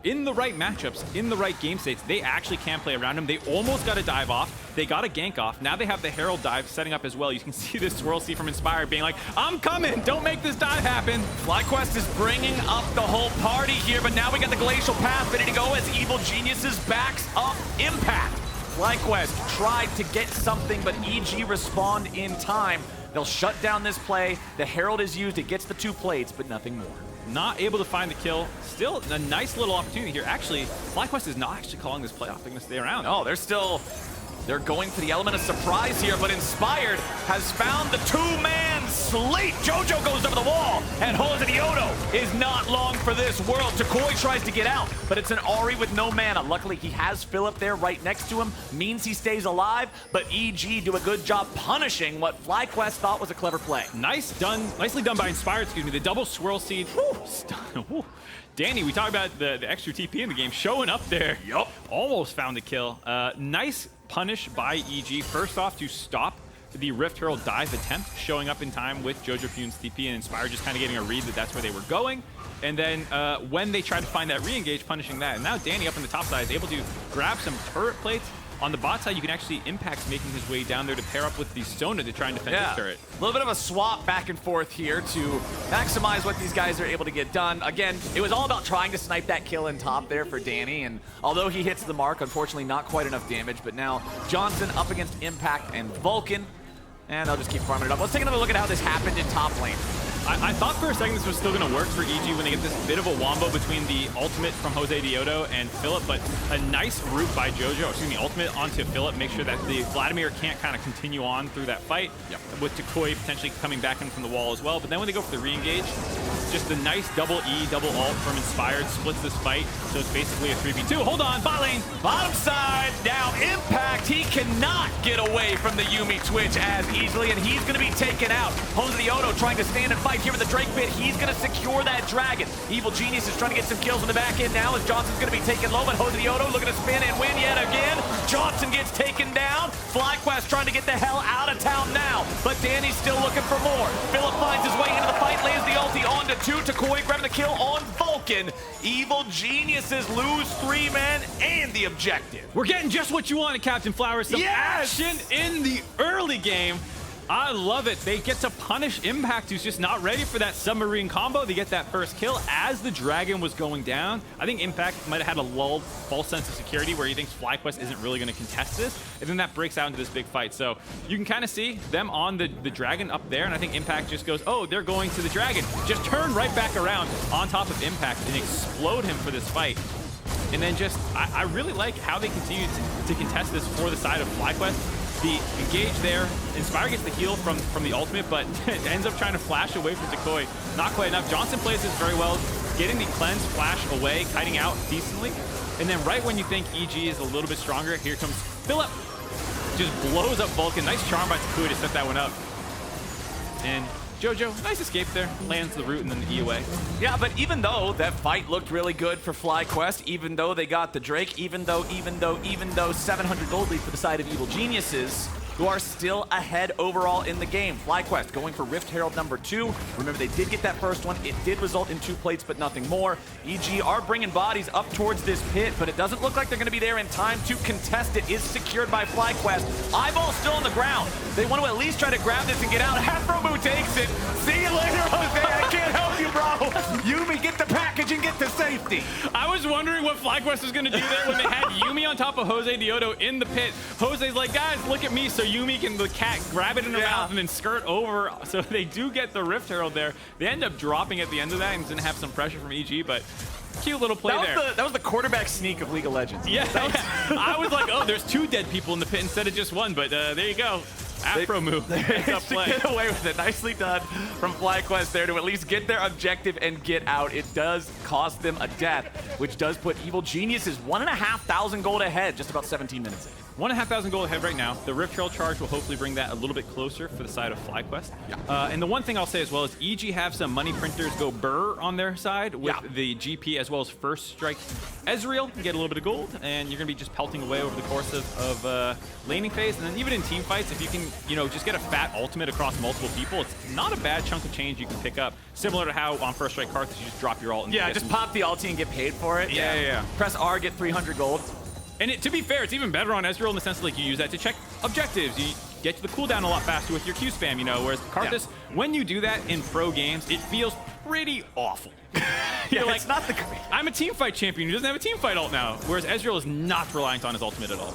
[SPEAKER 7] in the right matchups, in the right game states, they actually can play around him. They almost got a dive off. They got a gank off. Now they have the Herald dive setting up as well. You can see this Swirl C from Inspired being like, I'm coming. Don't make this dive happen.
[SPEAKER 13] FlyQuest is bringing up the whole party here, but now we got the Glacial Path ready to go as Evil Geniuses backs up Impact. FlyQuest tried to get something, but EG respond in time. They'll shut down this play. The Herald is used. It gets the 2 plates, but nothing more.
[SPEAKER 7] Not able to find the kill. Still a nice little opportunity here. Actually, FlyQuest is not actually calling this play off. They're going to stay around.
[SPEAKER 13] No, they're going for the element of surprise here, but Inspired has found the 2-man sleep. Jojo goes over the wall, and Josedeodo is not long for this world. toucouille tries to get out, but it's an Ahri with no mana. Luckily, he has Philip there right next to him, means he stays alive, but EG do a good job punishing what FlyQuest thought was a clever play.
[SPEAKER 7] Nicely done by Inspired, excuse me. The double swirl seed. Whew. Danny, we talked about the extra TP in the game, showing up there.
[SPEAKER 13] Yup.
[SPEAKER 7] Almost found a kill. Nice punish by EG. First off, to stop the Rift Herald dive attempt, showing up in time with jojopyun's TP, and Inspired just kind of getting a read that that's where they were going. And then when they tried to find that re-engage, punishing that. And now Danny up on the top side is able to grab some turret plates. On the bot side, you can actually Impact making his way down there to pair up with the Sona to try and defend his turret.
[SPEAKER 13] A little bit of a swap back and forth here to maximize what these guys are able to get done. Again, it was all about trying to snipe that kill in top there for Danny, and although he hits the mark, unfortunately not quite enough damage, but now Johnsun up against Impact and Vulcan, and they'll just keep farming it up. Let's take another look at how this happened in top lane.
[SPEAKER 7] I thought for a second this was still going to work for EG when they get this bit of a wombo between the ultimate from Josedeodo and Philip, but a nice route by ultimate onto Philip, make sure that the Vladimir can't kind of continue on through that fight, with toucouille potentially coming back in from the wall as well. But then when they go for the re-engage, just the nice double E, double ult from Inspired splits this fight, so it's basically a 3v2. Hold on, bot lane!
[SPEAKER 13] Bottom side, now Impact, he cannot get away from the Yuumi Twitch as easily, and he's going to be taken out. Josedeodo trying to stand and fight here with the Drake pit. He's going to secure that dragon. Evil Genius is trying to get some kills in the back end now as Johnson's going to be taken low, but Josedeodo looking to spin and win yet again. Johnsun gets taken down. FlyQuest trying to get the hell out of town now, but Danny's still looking for more. Philip finds his way into the fight, lands the ulti onto two. toucouille grabbing the kill on Vulcan. Evil Geniuses lose 3 men and the objective.
[SPEAKER 7] We're getting just what you wanted, Captain Flowers. Some action in the early game. I love it. They get to punish Impact, who's just not ready for that submarine combo. They get that first kill as the dragon was going down. I think Impact might have had a lulled false sense of security where he thinks FlyQuest isn't really going to contest this, and then that breaks out into this big fight. So you can kind of see them on the dragon up there, and I think Impact just goes, oh, they're going to the dragon. Just turn right back around on top of Impact and explode him for this fight. And then just, I really like how they continue to contest this for the side of FlyQuest. The engage there, Inspire gets the heal from the ultimate, but ends up trying to flash away from toucouille. Not quite enough. Johnsun plays this very well, getting the cleanse flash away, kiting out decently. And then right when you think EG is a little bit stronger, here comes Philip. Just blows up Vulcan. Nice charm by toucouille to set that one up. And Jojo, nice escape there. Lands the root and then the E away.
[SPEAKER 13] Yeah, but even though that fight looked really good for FlyQuest, even though they got the Drake, even though 700 gold lead for the side of Evil Geniuses, who are still ahead overall in the game. FlyQuest going for Rift Herald number 2. Remember, they did get that first one. It did result in 2 plates, but nothing more. EG are bringing bodies up towards this pit, but it doesn't look like they're going to be there in time to contest it. Is secured by FlyQuest. Eyeball still on the ground. They want to at least try to grab this and get out. Aphromoo takes it. See you later, Jose. I can't help you, bro. Yuumi, get the package and get to safety.
[SPEAKER 7] I was wondering what FlyQuest was going to do there when they had Yuumi on top of Josedeodo in the pit. Jose's like, guys, look at me. So Yuumi can the cat grab it in her mouth and then skirt over. So they do get the Rift Herald there. They end up dropping at the end of that and didn't have some pressure from EG, but cute little play there.
[SPEAKER 13] That was the quarterback sneak of League of Legends.
[SPEAKER 7] Yeah, I was like, oh, there's 2 dead people in the pit instead of just 1, but there you go. Aphromoo.
[SPEAKER 13] They get away with it. Nicely done from FlyQuest there to at least get their objective and get out. It does cost them a death, which does put Evil Geniuses 1,500 gold ahead, just about 17 minutes in.
[SPEAKER 7] 1,500 gold ahead right now. The Rift Herald charge will hopefully bring that a little bit closer for the side of FlyQuest. Yeah. And the one thing I'll say as well is EG have some money printers go burr on their side with the GP as well as first strike. Ezreal get a little bit of gold, and you're going to be just pelting away over the course of laning phase. And then even in team fights, if you can, just get a fat ultimate across multiple people, it's not a bad chunk of change you can pick up. Similar to how on first strike Karthus, you just drop your ult. And
[SPEAKER 13] just pop the ulti and get paid for it.
[SPEAKER 7] Yeah.
[SPEAKER 13] Press R, get 300 gold.
[SPEAKER 7] And to be fair, it's even better on Ezreal in the sense that you use that to check objectives. You get to the cooldown a lot faster with your Q spam, whereas Karthus, when you do that in pro games, it feels pretty awful. You're like,
[SPEAKER 13] it's not the
[SPEAKER 7] I'm a team fight champion who doesn't have a team fight ult now, whereas Ezreal is not reliant on his ultimate at all.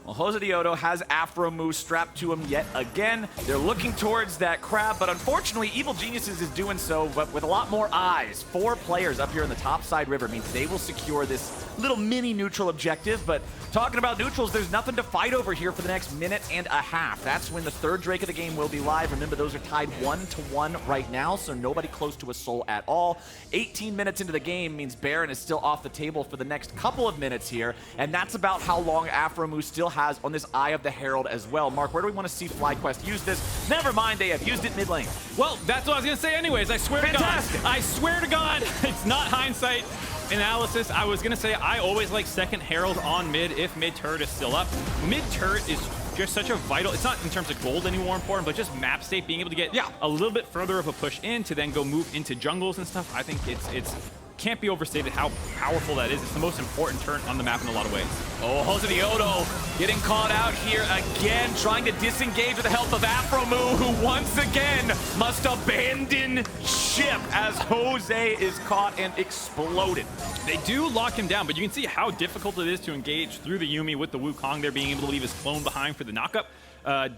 [SPEAKER 13] Well, Josedeodo has Aphromoo strapped to him yet again. They're looking towards that crab, but unfortunately, Evil Geniuses is doing so, but with a lot more eyes. 4 players up here in the top side river means they will secure this little mini neutral objective, but talking about neutrals, there's nothing to fight over here for the next minute and a half. That's when the 3rd Drake of the game will be live. Remember, those are tied 1-1 right now, so nobody close to a soul at all. 18 minutes into the game means Baron is still off the table for the next couple of minutes here, and that's about how long Aphromoo still has on this Eye of the Herald as well. Mark, where do we want to see FlyQuest use this? Never mind, they have used it mid lane.
[SPEAKER 7] Well, that's what I was going to say anyways. I swear to God. I swear to God, it's not hindsight analysis. I was going to say I always like second Herald on mid if mid turret is still up. Mid turret is just such a vital, it's not in terms of gold anymore important, but just map state, being able to get a little bit further of a push in to then go move into jungles and stuff. I think it's can't be overstated how powerful that is. It's the most important turn on the map in a lot of ways.
[SPEAKER 13] Oh, Josedeodo getting caught out here again, trying to disengage with the help of Aphromoo, who once again must abandon ship as Jose is caught and exploded.
[SPEAKER 7] They do lock him down, but you can see how difficult it is to engage through the Yuumi with the Wukong there, being able to leave his clone behind for the knockup.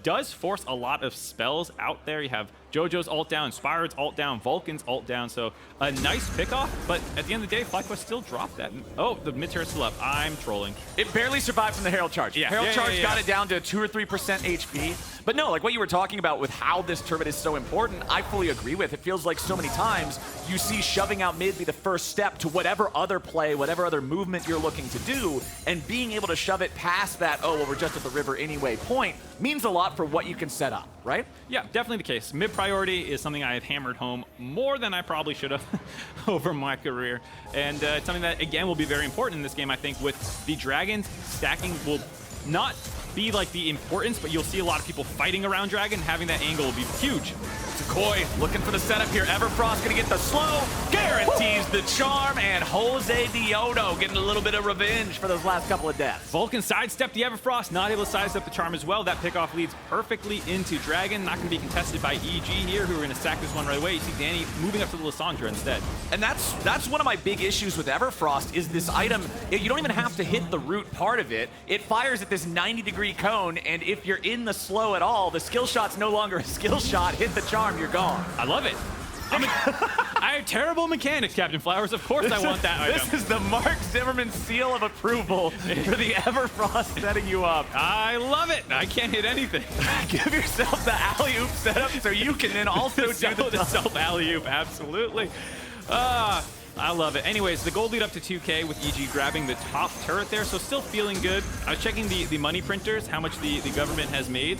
[SPEAKER 7] Does force a lot of spells out there. You have JoJo's ult down, Inspired's ult down, Vulcan's ult down, so a nice pickoff, but at the end of the day, FlyQuest still dropped that. Oh, the mid turret's still up. I'm trolling.
[SPEAKER 13] It barely survived from the Herald Charge. Herald Charge got it down to 2 or 3% HP. But no, like what you were talking about with how this turret is so important, I fully agree with. It feels like so many times you see shoving out mid be the first step to whatever other play, whatever other movement you're looking to do, and being able to shove it past that, oh, well, we're just at the river anyway point, means a lot for what you can set up, right?
[SPEAKER 7] Yeah, definitely the case. Mid priority is something I have hammered home more than I probably should have over my career. And it's something that, again, will be very important in this game, I think, with the Dragons. Stacking will not be like the importance, but you'll see a lot of people fighting around Dragon. Having that angle will be huge.
[SPEAKER 13] toucouille looking for the setup here. Everfrost gonna get the slow, guarantees the charm, and Josedeodo getting a little bit of revenge for those last couple of deaths.
[SPEAKER 7] Vulcan sidestepped the Everfrost, not able to sidestep the charm as well. That pickoff leads perfectly into Dragon. Not gonna be contested by EG here, who are gonna sack this one right away. You see Danny moving up to the Lissandra instead.
[SPEAKER 13] And that's one of my big issues with Everfrost is this item. You don't even have to hit the root part of it. It fires at this 90-degree cone, and if you're in the slow at all, the skill shot's no longer a skill shot. Hit the charm, you're gone.
[SPEAKER 7] I love it. I have terrible mechanics, Captain Flowers. Of course I want that item.
[SPEAKER 13] This is the Mark Zimmerman seal of approval for the Everfrost setting you up.
[SPEAKER 7] I love it. I can't hit anything.
[SPEAKER 13] Give yourself the alley-oop setup so you can then also do the
[SPEAKER 7] self alley-oop. Absolutely. I love it. Anyways, the gold lead up to 2K with EG grabbing the top turret there, so still feeling good. I was checking the money printers, how much the government has made.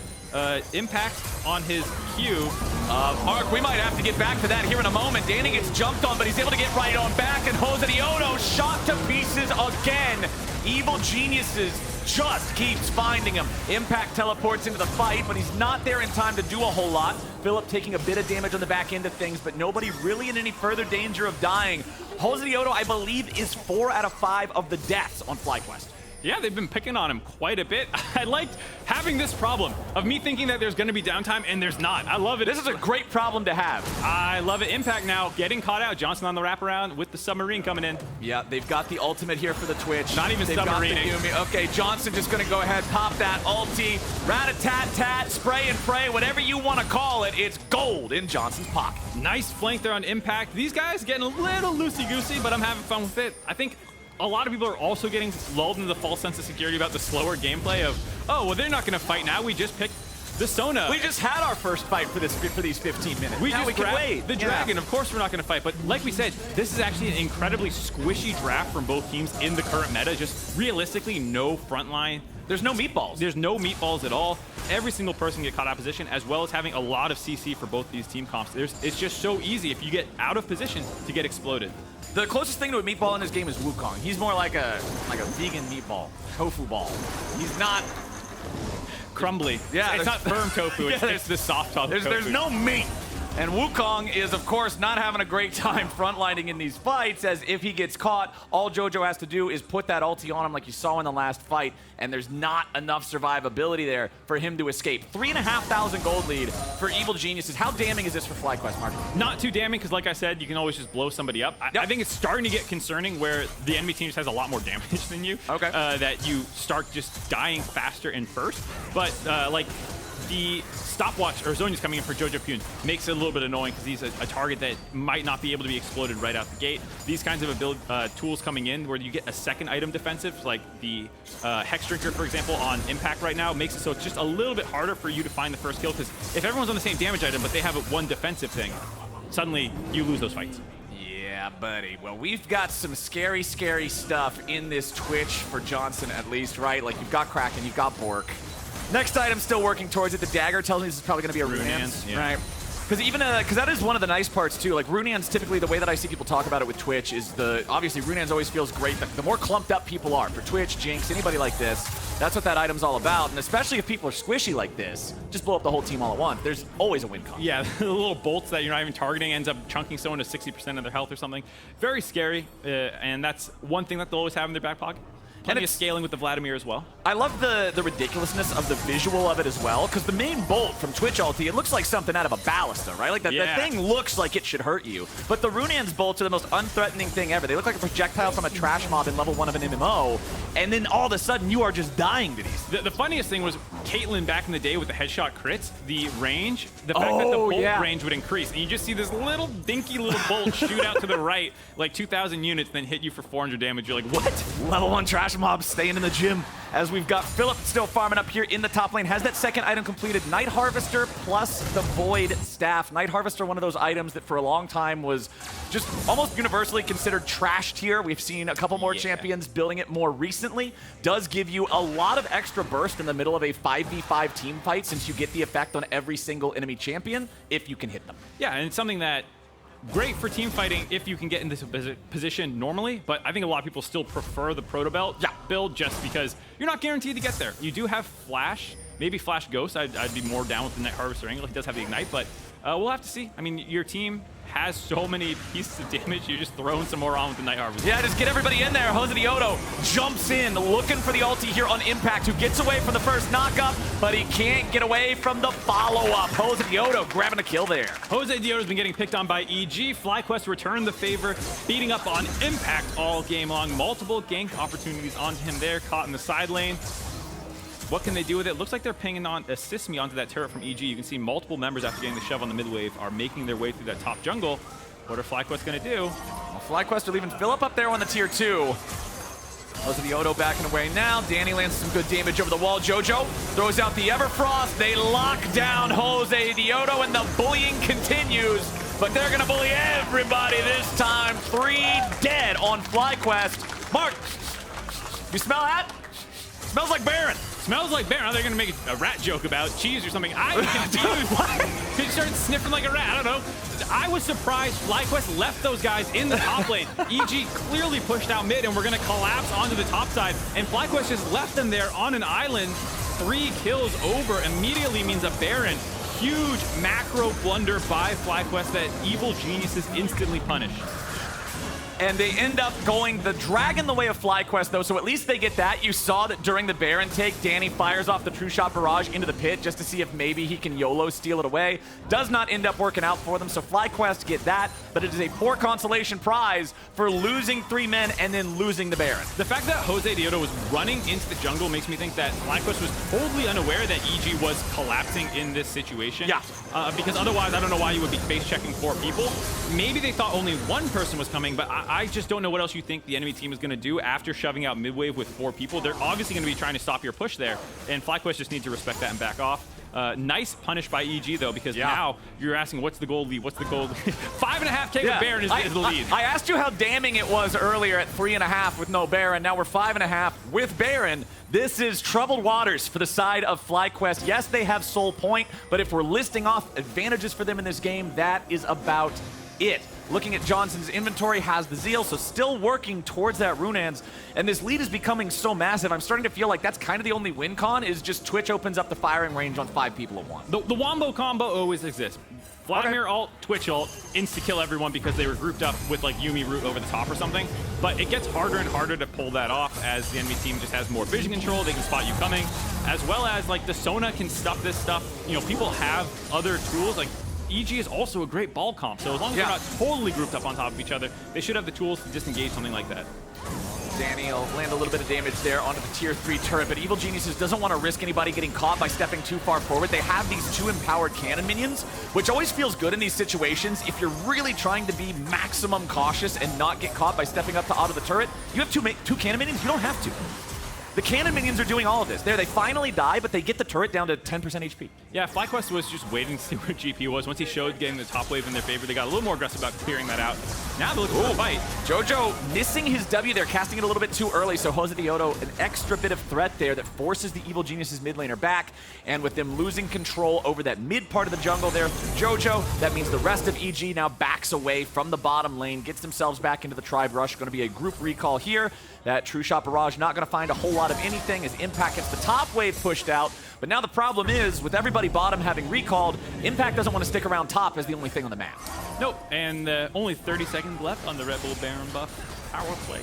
[SPEAKER 7] Impact on his Q.
[SPEAKER 13] Mark, we might have to get back to that here in a moment. Danny gets jumped on, but he's able to get right on back, and Josedeodo shot to pieces again. Evil Geniuses just keeps finding him. Impact teleports into the fight, but he's not there in time to do a whole lot. Philip taking a bit of damage on the back end of things, but nobody really in any further danger of dying. Josedeodo, I believe, is 4 out of 5 of the deaths on FlyQuest.
[SPEAKER 7] Yeah, they've been picking on him quite a bit. I liked having this problem of me thinking that there's going to be downtime, and there's not. I love it.
[SPEAKER 13] This is a great problem to have.
[SPEAKER 7] I love it. Impact now getting caught out. Johnsun on the wraparound with the submarine coming in.
[SPEAKER 13] Yeah, they've got the ultimate here for the Twitch.
[SPEAKER 7] Not even submarining.
[SPEAKER 13] Okay, Johnsun just going to go ahead, pop that ulti. Rat-a-tat-tat, spray and pray, whatever you want to call it. It's gold in Johnson's pocket.
[SPEAKER 7] Nice flank there on Impact. These guys getting a little loosey-goosey, but I'm having fun with it. I think a lot of people are also getting lulled into the false sense of security about the slower gameplay of, oh, well, they're not going to fight now. We just picked the Sona.
[SPEAKER 13] We just had our first fight for these 15 minutes.
[SPEAKER 7] We
[SPEAKER 13] can wait.
[SPEAKER 7] The Dragon, of course we're not going to fight. But like we said, this is actually an incredibly squishy draft from both teams in the current meta. Just realistically, no front line.
[SPEAKER 13] There's no meatballs.
[SPEAKER 7] There's no meatballs at all. Every single person get caught out of position, as well as having a lot of CC for both these team comps. It's just so easy if you get out of position to get exploded.
[SPEAKER 13] The closest thing to a meatball in this game is Wukong. He's more like a vegan meatball, tofu ball. He's not
[SPEAKER 7] crumbly.
[SPEAKER 13] Yeah,
[SPEAKER 7] it's not firm tofu. It's the soft tofu.
[SPEAKER 13] There's no meat. And Wukong is, of course, not having a great time frontlining in these fights, as if he gets caught, all Jojo has to do is put that ulti on him like you saw in the last fight, and there's not enough survivability there for him to escape. 3,500 gold lead for Evil Geniuses. How damning is this for FlyQuest, Mark?
[SPEAKER 7] Not too damning, because like I said, you can always just blow somebody up. I think it's starting to get concerning where the enemy team just has a lot more damage than you.
[SPEAKER 13] Okay.
[SPEAKER 7] That you start just dying faster and first. But like the stopwatch or Zonya's coming in for jojopyun makes it a little bit annoying because he's a target that might not be able to be exploded right out the gate. These kinds of tools coming in where you get a second item defensive, like the Hex Drinker, for example, on Impact right now, makes it so it's just a little bit harder for you to find the first kill, because if everyone's on the same damage item but they have one defensive thing, suddenly you lose those fights.
[SPEAKER 13] Yeah, buddy. Well, we've got some scary, scary stuff in this Twitch for Johnsun, at least, right? Like, you've got Kraken, you've got Bork. Next item, still working towards it. The dagger tells me this is probably going to be a Runeans,
[SPEAKER 7] yeah.
[SPEAKER 13] right? Because even because that is one of the nice parts too. Like Runeans, typically the way that I see people talk about it with Twitch is obviously Runeans always feels great. The more clumped up people are for Twitch, Jinx, anybody like this, that's what that item's all about. And especially if people are squishy like this, just blow up the whole team all at once. There's always a win con.
[SPEAKER 7] Yeah, the little bolts that you're not even targeting ends up chunking someone to 60% of their health or something. Very scary, and that's one thing that they'll always have in their back pocket. Plenty of scaling with the Vladimir as well.
[SPEAKER 13] I love the ridiculousness of the visual of it as well, because the main bolt from Twitch ulti, it looks like something out of a ballista, right? Like that thing looks like it should hurt you. But the Runeans bolts are the most unthreatening thing ever. They look like a projectile from a trash mob in level 1 of an MMO, and then all of a sudden you are just dying to these.
[SPEAKER 7] The funniest thing was Caitlyn back in the day with the headshot crits, the range, the fact that the bolt range would increase, and you just see this little dinky little bolt shoot out to the right, like 2,000 units, then hit you for 400 damage. You're like, what?
[SPEAKER 13] Level 1 trash mob staying in the gym, as we've got Philip still farming up here in the top lane. Has that second item completed. Night Harvester plus the Void Staff. Night Harvester, one of those items that for a long time was just almost universally considered trash tier. We've seen a couple more champions building it more recently. Does give you a lot of extra burst in the middle of a 5v5 team fight, since you get the effect on every single enemy champion if you can hit them.
[SPEAKER 7] Yeah, and it's something that great for team fighting if you can get in this position normally, but I think a lot of people still prefer the Proto Belt build just because you're not guaranteed to get there. You do have Flash, maybe Flash Ghost. I'd be more down with the Night Harvester angle. He does have the Ignite, but we'll have to see. I mean, your team has so many pieces of damage, you're just throwing some more on with the Night Harvester.
[SPEAKER 13] Yeah, just get everybody in there. Josedeodo jumps in, looking for the ulti here on Impact, who gets away from the first knockup, but he can't get away from the follow-up. Josedeodo grabbing a kill there.
[SPEAKER 7] Josedeodo's been getting picked on by EG. FlyQuest returned the favor, beating up on Impact all game long. Multiple gank opportunities onto him there, caught in the side lane. What can they do with it? Looks like they're pinging on Assist Me onto that turret from EG. You can see multiple members after getting the shove on the mid wave are making their way through that top jungle. What are FlyQuest going to do?
[SPEAKER 13] Well, FlyQuest are leaving Philip up there on the tier 2. Josedeodo backing away now. Danny lands some good damage over the wall. Jojo throws out the Everfrost. They lock down Josedeodo, and the bullying continues. But they're going to bully everybody this time. 3 dead on FlyQuest. Mark, you smell that? Smells like Baron.
[SPEAKER 7] Smells like Baron. They're going to make a rat joke about cheese or something. I'm confused. He started sniffing like a rat. I don't know. I was surprised FlyQuest left those guys in the top lane. EG clearly pushed out mid, and we're going to collapse onto the top side. And FlyQuest just left them there on an island. 3 kills over immediately means a Baron. Huge macro blunder by FlyQuest that Evil Geniuses instantly punish.
[SPEAKER 13] And they end up going the Dragon the way of FlyQuest, though, so at least they get that. You saw that during the Baron take, Danny fires off the True Shot Barrage into the pit just to see if maybe he can YOLO steal it away. Does not end up working out for them, so FlyQuest get that, but it is a poor consolation prize for losing 3 men and then losing the Baron.
[SPEAKER 7] The fact that Josedeodo was running into the jungle makes me think that FlyQuest was totally unaware that EG was collapsing in this situation.
[SPEAKER 13] Yeah.
[SPEAKER 7] Because otherwise, I don't know why you would be base checking 4 people. Maybe they thought only 1 person was coming, but I just don't know what else you think the enemy team is going to do after shoving out mid-wave with 4 people. They're obviously going to be trying to stop your push there, and FlyQuest just needs to respect that and back off. Nice punish by EG, though, because now you're asking, what's the gold lead? What's the gold lead? 5.5K with Baron is the lead.
[SPEAKER 13] I asked you how damning it was earlier at 3.5 with no Baron. Now we're 5.5 with Baron. This is troubled waters for the side of FlyQuest. Yes, they have Soul Point, but if we're listing off advantages for them in this game, that is about it. Looking at Johnson's inventory, has the Zeal, so still working towards that Runeans. And this lead is becoming so massive, I'm starting to feel like that's kind of the only win con, is just Twitch opens up the firing range on 5 people at once.
[SPEAKER 7] The Wombo combo always exists. Vladimir ult, Twitch ult, insta-kill everyone because they were grouped up with like Yuumi root over the top or something. But it gets harder and harder to pull that off as the enemy team just has more vision control. They can spot you coming, as well as like the Sona can stuff this stuff. You know, people have other tools. Like EG is also a great ball comp, so as long as they're not totally grouped up on top of each other, they should have the tools to disengage something like that.
[SPEAKER 13] Danny will land a little bit of damage there onto the tier 3 turret, but Evil Geniuses doesn't want to risk anybody getting caught by stepping too far forward. They have these 2 empowered cannon minions, which always feels good in these situations. If you're really trying to be maximum cautious and not get caught by stepping up to auto the turret, you have 2 cannon minions, you don't have to. The cannon minions are doing all of this. There, they finally die, but they get the turret down to 10% HP.
[SPEAKER 7] Yeah, FlyQuest was just waiting to see where GP was. Once he showed getting the top wave in their favor, they got a little more aggressive about clearing that out. Now they're looking for a fight.
[SPEAKER 13] Jojo missing his W there, casting it a little bit too early, so Josedeodo, an extra bit of threat there that forces the Evil Geniuses mid laner back, and with them losing control over that mid part of the jungle there through Jojo, that means the rest of EG now backs away from the bottom lane, gets themselves back into the tribe rush. Going to be a group recall here. That True Shot Barrage not going to find a whole lot of anything as Impact gets the top wave pushed out. But now the problem is, with everybody bottom having recalled, Impact doesn't want to stick around top as the only thing on the map.
[SPEAKER 7] Nope, and only 30 seconds left on the Red Bull Baron buff power play.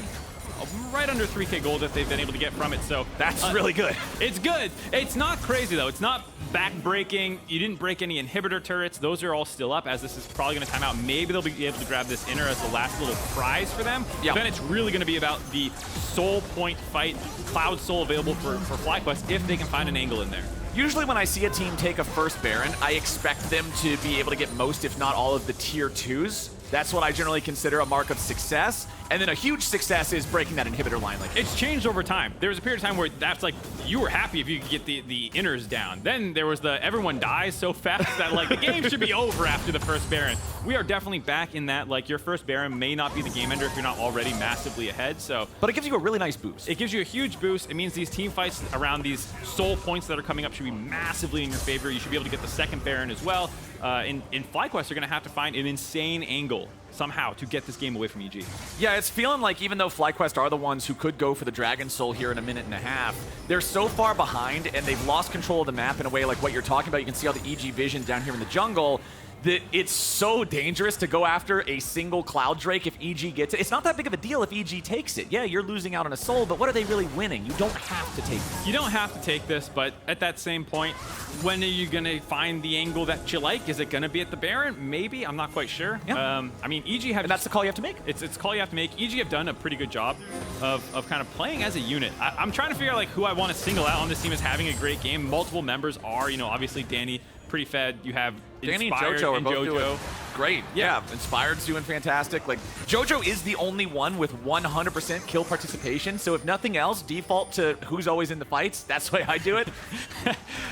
[SPEAKER 7] Right under 3k gold that they've been able to get from it, so
[SPEAKER 13] that's really good.
[SPEAKER 7] It's good. It's not crazy though. It's not back-breaking. You didn't break any inhibitor turrets. Those are all still up, as this is probably going to time out. Maybe they'll be able to grab this inner as the last little prize for them.
[SPEAKER 13] Yeah.
[SPEAKER 7] Then it's really going to be about the soul point fight, Cloud Soul available for FlyQuest if they can find an angle in there.
[SPEAKER 13] Usually when I see a team take a first Baron, I expect them to be able to get most, if not all, of the tier 2s. That's what I generally consider a mark of success. And then a huge success is breaking that inhibitor line. Like
[SPEAKER 7] it's changed over time. There was a period of time where that's like, you were happy if you could get the inners down. Then there was the everyone dies so fast that like the game should be over after the first Baron. We are definitely back in that, like your first Baron may not be the game ender if you're not already massively ahead. So,
[SPEAKER 13] but it gives you a really nice boost.
[SPEAKER 7] It gives you a huge boost. It means these team fights around these soul points that are coming up should be massively in your favor. You should be able to get the second Baron as well. In FlyQuest, you're going to have to find an insane angle somehow to get this game away from EG.
[SPEAKER 13] Yeah, it's feeling like even though FlyQuest are the ones who could go for the Dragon Soul here in a minute and a half, they're so far behind and they've lost control of the map in a way like what you're talking about. You can see all the EG vision down here in the jungle. That it's so dangerous to go after a single Cloud Drake if EG gets it. It's not that big of a deal if EG takes it. Yeah, you're losing out on a soul, but what are they really winning? You don't have to take it.
[SPEAKER 7] You don't have to take this, but at that same point, when are you going to find the angle that you like? Is it going to be at the Baron? Maybe. I'm not quite sure.
[SPEAKER 13] Yeah.
[SPEAKER 7] I mean, EG have...
[SPEAKER 13] And that's the call you have to make.
[SPEAKER 7] It's a call you have to make. EG have done a pretty good job of kind of playing as a unit. I'm trying to figure out like who I want to single out on this team as having a great game. Multiple members are, you know, obviously Danny, pretty fed. You have
[SPEAKER 13] Danny and
[SPEAKER 7] Inspired
[SPEAKER 13] Jojo are both doing great.
[SPEAKER 7] Yeah.
[SPEAKER 13] Inspired's doing fantastic. Like Jojo is the only one with 100% kill participation. So if nothing else, default to who's always in the fights. That's the way I do it.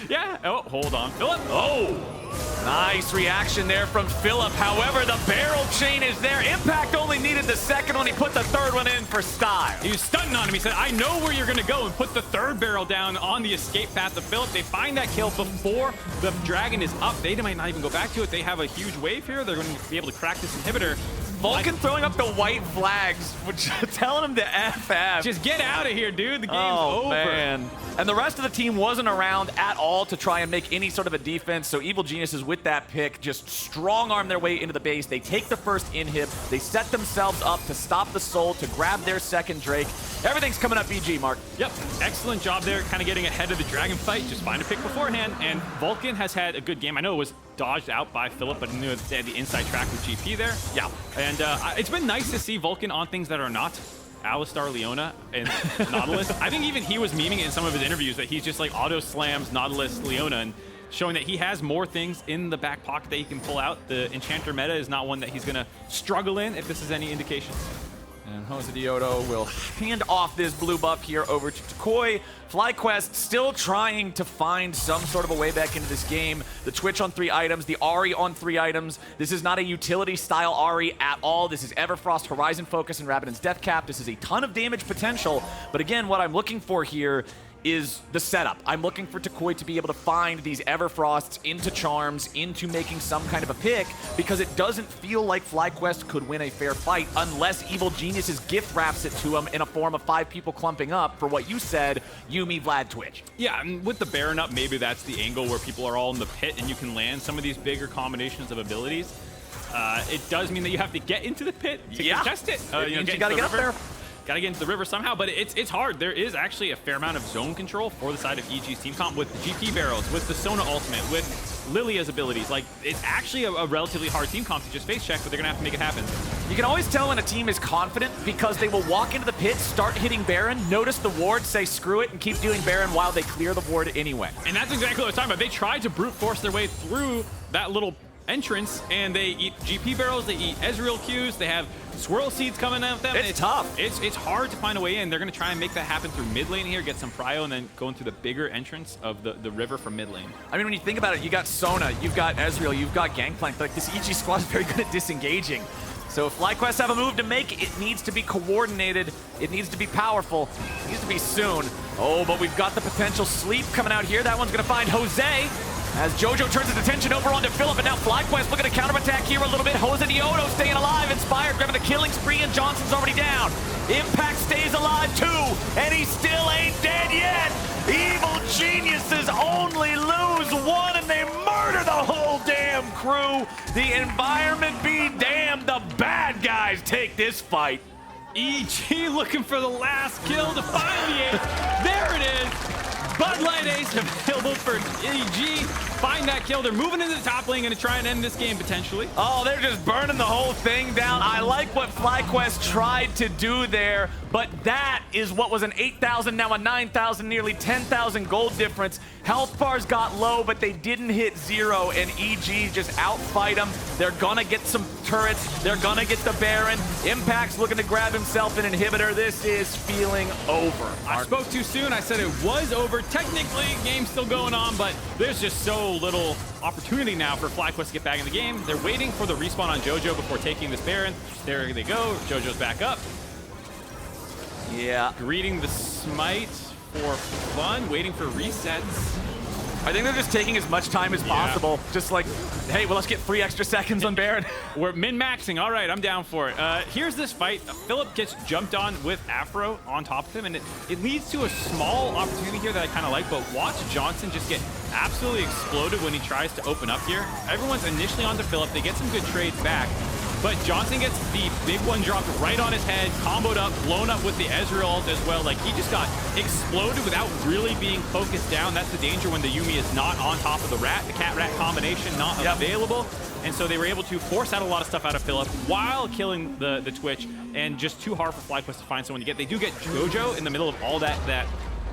[SPEAKER 7] Yeah. Oh, hold on, Philip.
[SPEAKER 13] Oh. Nice reaction there from Philip. However, the barrel chain is there. Impact only needed the second one. He put the third one in for style.
[SPEAKER 7] He was stunting on him. He said, I know where you're going to go, and put the third barrel down on the escape path of Philip. They find that kill before the dragon is up. They might not even go back to it. They have a huge wave here. They're going to be able to crack this inhibitor.
[SPEAKER 13] Vulcan throwing up the white flags, which telling him to FF.
[SPEAKER 7] Just get out of here, dude. The game's over.
[SPEAKER 13] Man. And the rest of the team wasn't around at all to try and make any sort of a defense. So Evil Geniuses with that pick just strong-arm their way into the base. They take the first inhib. They set themselves up to stop the soul, to grab their second Drake. Everything's coming up EG, Mark.
[SPEAKER 7] Yep. Excellent job there, kind of getting ahead of the dragon fight. Just find a pick beforehand. And Vulcan has had a good game. I know it was dodged out by Philip, but I knew they had the inside track with GP there.
[SPEAKER 13] Yeah.
[SPEAKER 7] And it's been nice to see Vulcan on things that are not Alistar, Leona, and Nautilus. I think even he was memeing it in some of his interviews that he's just like auto slams Nautilus, Leona, and showing that he has more things in the back pocket that he can pull out. The Enchanter meta is not one that he's going to struggle in, if this is any indication.
[SPEAKER 13] And Josedeodo will hand off this blue buff here over to toucouille. FlyQuest still trying to find some sort of a way back into this game. The Twitch on 3 items, the Ahri on 3 items. This is not a utility-style Ahri at all. This is Everfrost, Horizon Focus, and Rabadon's Death Cap. This is a ton of damage potential. But again, what I'm looking for here is the setup. I'm looking for toucouille to be able to find these Everfrosts into charms, into making some kind of a pick, because it doesn't feel like FlyQuest could win a fair fight unless Evil Geniuses gift wraps it to him in a form of 5 people clumping up for what you said, Yuumi, Vlad, Twitch.
[SPEAKER 7] Yeah, and with the Baron up, maybe that's the angle where people are all in the pit and you can land some of these bigger combinations of abilities. It does mean that you have to get into the pit to contest it.
[SPEAKER 13] You gotta get up there.
[SPEAKER 7] Got to get into the river somehow, but it's hard. There is actually a fair amount of zone control for the side of EG's team comp with the GP barrels, with the Sona ultimate, with Lillia's abilities. Like, it's actually a relatively hard team comp to just face check, but they're going to have to make it happen.
[SPEAKER 13] You can always tell when a team is confident because they will walk into the pit, start hitting Baron, notice the ward, say screw it, and keep doing Baron while they clear the ward anyway.
[SPEAKER 7] And that's exactly what I was talking about. They tried to brute force their way through that little entrance, and they eat GP barrels, they eat Ezreal Qs, they have swirl seeds coming at them.
[SPEAKER 13] It's tough.
[SPEAKER 7] It's hard to find a way in. They're going to try and make that happen through mid lane here, get some prio, and then go into the bigger entrance of the river from mid lane.
[SPEAKER 13] I mean, when you think about it, you got Sona, you've got Ezreal, you've got Gangplank. Like, this EG squad is very good at disengaging. So if FlyQuest have a move to make, it needs to be coordinated, it needs to be powerful, it needs to be soon. Oh, but we've got the potential sleep coming out here. That one's going to find Jose. As Jojo turns his attention over onto Philip, and now FlyQuest looking to counterattack here a little bit. Josedeodo staying alive, Inspired grabbing the killing spree, and Johnson's already down. Impact stays alive too, and he still ain't dead yet. Evil Geniuses only lose one, and they murder the whole damn crew. The environment be damned, the bad guys take this fight.
[SPEAKER 7] EG looking for the last kill to find the ace. There it is. Bud Light Ace available for EG. Find that kill. They're moving into the top lane, going to try and end this game potentially.
[SPEAKER 13] Oh, they're just burning the whole thing down. I like what FlyQuest tried to do there, but that is what was an 8,000, now a 9,000, nearly 10,000 gold difference. Health bars got low, but they didn't hit 0, and EG just outfight them. They're going to get some turrets. They're going to get the Baron. Impact's looking to grab himself an inhibitor. This is feeling over.
[SPEAKER 7] I spoke too soon. I said it was over. Technically, game's still going on, but there's just so little opportunity now for FlyQuest to get back in the game. They're waiting for the respawn on Jojo before taking this Baron. There they go. Jojo's back up.
[SPEAKER 13] Yeah.
[SPEAKER 7] Greeting the smite for fun, waiting for resets.
[SPEAKER 13] I think they're just taking as much time as possible. Just like, hey, well, let's get 3 extra seconds on Baron.
[SPEAKER 7] We're min-maxing. All right, I'm down for it. Here's this fight. Philip gets jumped on with Aphro on top of him, and it leads to a small opportunity here that I kind of like, but watch Johnsun just get absolutely exploded when he tries to open up here. Everyone's initially onto Philip. They get some good trades back, but Johnsun gets the big one dropped right on his head, comboed up, blown up with the Ezreal ult as well. Like, he just got exploded without really being focused down. That's the danger when the Yuumi is not on top of the rat. The cat-rat combination not available. And so they were able to force out a lot of stuff out of Philip while killing the Twitch, and just too hard for FlyQuest to find someone to get. They do get Jojo in the middle of all that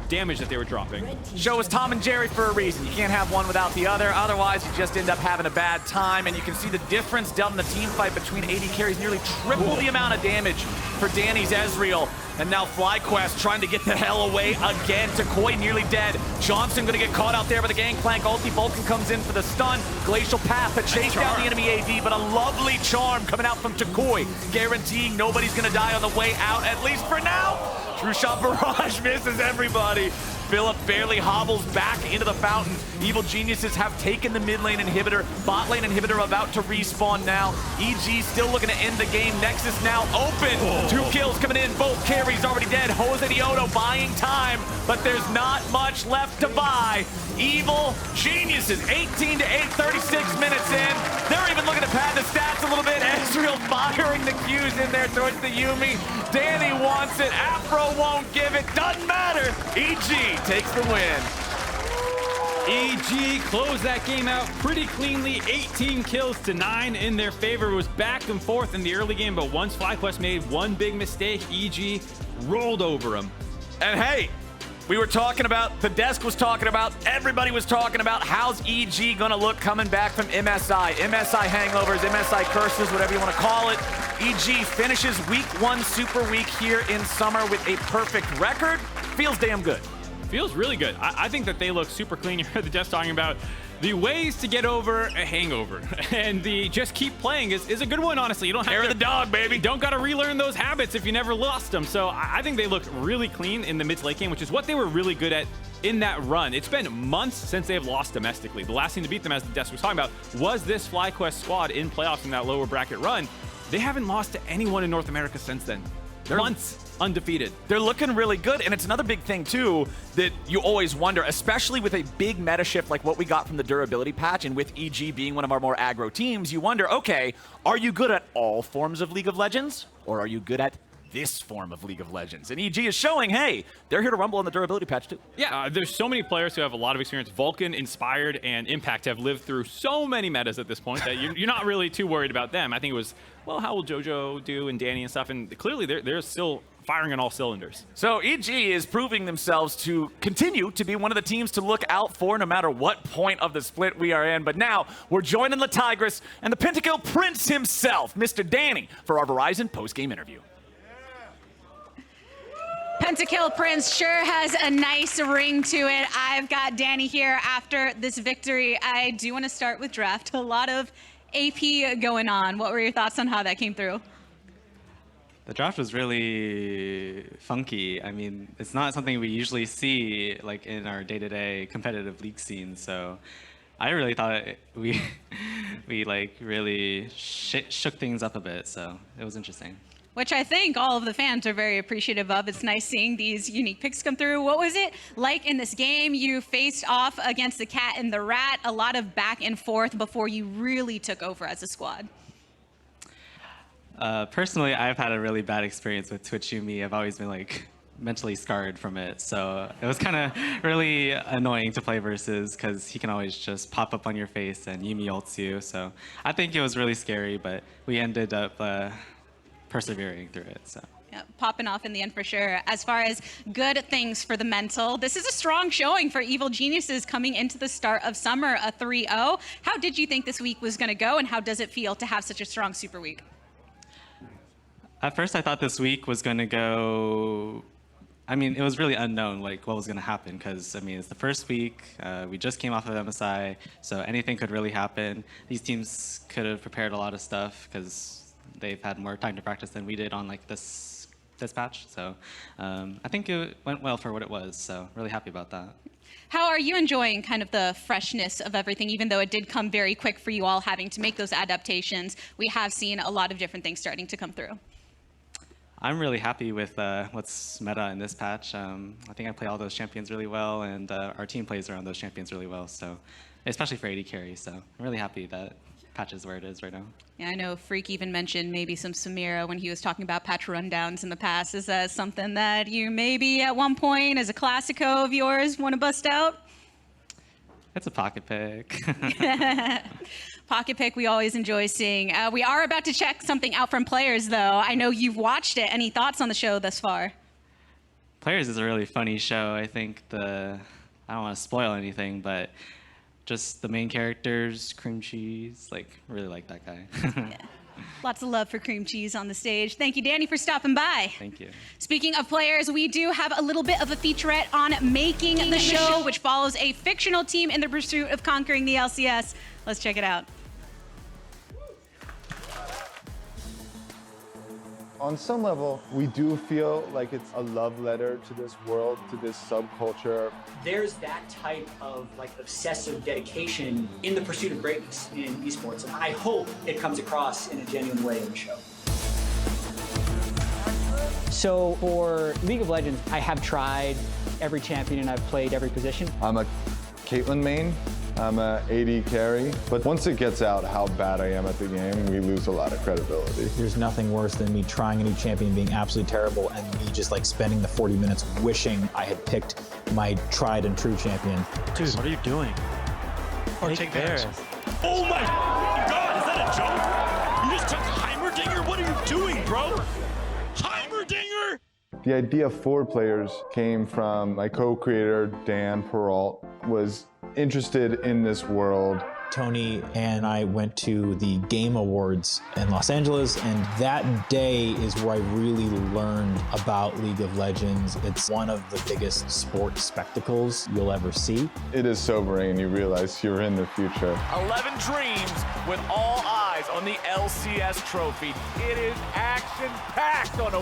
[SPEAKER 7] damage that they were dropping.
[SPEAKER 13] Show is Tom and Jerry for a reason. You can't have one without the other. Otherwise, you just end up having a bad time. And you can see the difference dealt in the team fight between AD carries, nearly triple the amount of damage for Danny's Ezreal. And now FlyQuest trying to get the hell away again. toucouille nearly dead. Johnsun going to get caught out there by the Gangplank ulti. Vulcan comes in for the stun. Glacial Path to chase down the enemy AD, but a lovely charm coming out from toucouille, guaranteeing nobody's going to die on the way out, at least for now. True shot barrage misses everybody. Philip barely hobbles back into the fountain. Evil Geniuses have taken the mid lane inhibitor. Bot lane inhibitor about to respawn now. EG still looking to end the game. Nexus now open. 2 kills coming in. Both carries already dead. Josedeodo buying time, but there's not much left to buy. Evil Geniuses, 18 to 8, 36 minutes in. They're even looking to pad the stats a little bit. Ezreal firing the Qs in there towards the Yuumi. Danny wants it. Aphro won't give it. Doesn't matter. EG takes the win.
[SPEAKER 7] EG closed that game out pretty cleanly. 18 kills to 9 in their favor. It was back and forth in the early game, but once FlyQuest made one big mistake, EG rolled over them.
[SPEAKER 13] And hey, we were talking about, the desk was talking about, everybody was talking about how's EG gonna look coming back from MSI. MSI hangovers, MSI curses, whatever you want to call it. EG finishes week 1 super week here in summer with a perfect record. Feels damn good.
[SPEAKER 7] Feels really good. I think that they look super clean. You heard the desk talking about
[SPEAKER 14] The ways to get over a hangover and the just keep playing is a good one, honestly. You don't have
[SPEAKER 13] Hair
[SPEAKER 14] to,
[SPEAKER 13] of the dog, baby.
[SPEAKER 14] You don't got to relearn those habits if you never lost them. So I think they look really clean in the mid to late game, which is what they were really good at in that run. It's been months since they've lost domestically. The last team to beat them, as the desk was talking about, was this FlyQuest squad in playoffs in that lower bracket run. They haven't lost to anyone in North America since then. They're months undefeated.
[SPEAKER 13] They're looking really good, and it's another big thing too that you always wonder, especially with a big meta shift like what we got from the durability patch, and with EG being one of our more aggro teams, you wonder, okay, are you good at all forms of League of Legends, or are you good at this form of League of Legends? And EG is showing, hey, they're here to rumble on the durability patch too.
[SPEAKER 14] Yeah, there's so many players who have a lot of experience. Vulcan, Inspired, and Impact have lived through so many metas at this point that you're not really too worried about them. I think it was, well, how will JoJo do and Danny and stuff, and clearly they're still firing on all cylinders.
[SPEAKER 13] So EG is proving themselves to continue to be one of the teams to look out for no matter what point of the split we are in. But now we're joining LeTigress and the Pentakill Prince himself, Mr. Danny, for our Verizon post-game interview.
[SPEAKER 5] Pentakill Prince sure has a nice ring to it. I've got Danny here after this victory. I do want to start with draft. A lot of AP going on. What were your thoughts on how that came through?
[SPEAKER 15] The draft was really funky. I mean, it's not something we usually see like in our day-to-day competitive league scene. So I really thought we like really shook things up a bit. So it was interesting.
[SPEAKER 5] Which I think all of the fans are very appreciative of. It's nice seeing these unique picks come through. What was it like in this game? You faced off against the cat and the rat, a lot of back and forth before you really took over as a squad.
[SPEAKER 15] Personally, I've had a really bad experience with Twitch Yuumi. I've always been like mentally scarred from it. So it was kind of really annoying to play versus because he can always just pop up on your face and Yuumi ults you. So I think it was really scary, but we ended up persevering through it. So.
[SPEAKER 5] Yeah, popping off in the end for sure. As far as good things for the mental, this is a strong showing for Evil Geniuses coming into the start of summer, a 3-0. How did you think this week was going to go, and how does it feel to have such a strong super week?
[SPEAKER 15] At first, I thought this week was going to go. I mean, it was really unknown, like what was going to happen, because I mean, it's the first week. We just came off of MSI, so anything could really happen. These teams could have prepared a lot of stuff because they've had more time to practice than we did on like this patch. So I think it went well for what it was. So really happy about that.
[SPEAKER 5] How are you enjoying kind of the freshness of everything, even though it did come very quick for you all having to make those adaptations? We have seen a lot of different things starting to come through.
[SPEAKER 15] I'm really happy with what's meta in this patch. I think I play all those champions really well, and our team plays around those champions really well. So especially for AD carry. So I'm really happy that patch is where it is right now.
[SPEAKER 5] Yeah, I know Freak even mentioned maybe some Samira when he was talking about patch rundowns in the past. Is that something that you maybe at one point as a Classico of yours want to bust out?
[SPEAKER 15] It's a pocket pick.
[SPEAKER 5] Pocket pick we always enjoy seeing. We are about to check something out from Players though. I know you've watched it. Any thoughts on the show thus far?
[SPEAKER 15] Players is a really funny show. I think I don't want to spoil anything, but just the main characters, cream cheese, like really like that guy.
[SPEAKER 5] Yeah. Lots of love for cream cheese on the stage. Thank you, Danny, for stopping by.
[SPEAKER 15] Thank you.
[SPEAKER 5] Speaking of Players, we do have a little bit of a featurette on Making the Show, which follows a fictional team in the pursuit of conquering the LCS. Let's check it out.
[SPEAKER 16] On some level, we do feel like it's a love letter to this world, to this subculture.
[SPEAKER 17] There's that type of like obsessive dedication in the pursuit of greatness in esports, and I hope it comes across in a genuine way in the show. So for League of Legends, I have tried every champion and I've played every position.
[SPEAKER 16] I'm a Caitlyn main. I'm a AD carry, but once it gets out how bad I am at the game, we lose a lot of credibility.
[SPEAKER 18] There's nothing worse than me trying a new champion, being absolutely terrible, and me just like spending the 40 minutes wishing I had picked my tried and true champion.
[SPEAKER 19] Dude, what are you doing?
[SPEAKER 18] Or take theirs.
[SPEAKER 19] Oh my God, is that a joke? You just took Heimerdinger? What are you doing, bro? Heimerdinger?
[SPEAKER 16] The idea for Players came from my co-creator, Dan Peralt, was interested in this world
[SPEAKER 18] Tony and I went to the Game Awards in Los Angeles, and that day is where I really learned about League of Legends. It's one of the biggest sports spectacles you'll ever see.
[SPEAKER 16] It is sobering, and you realize you're in the future.
[SPEAKER 13] 11 dreams with all eyes on the LCS trophy. It is action-packed on opening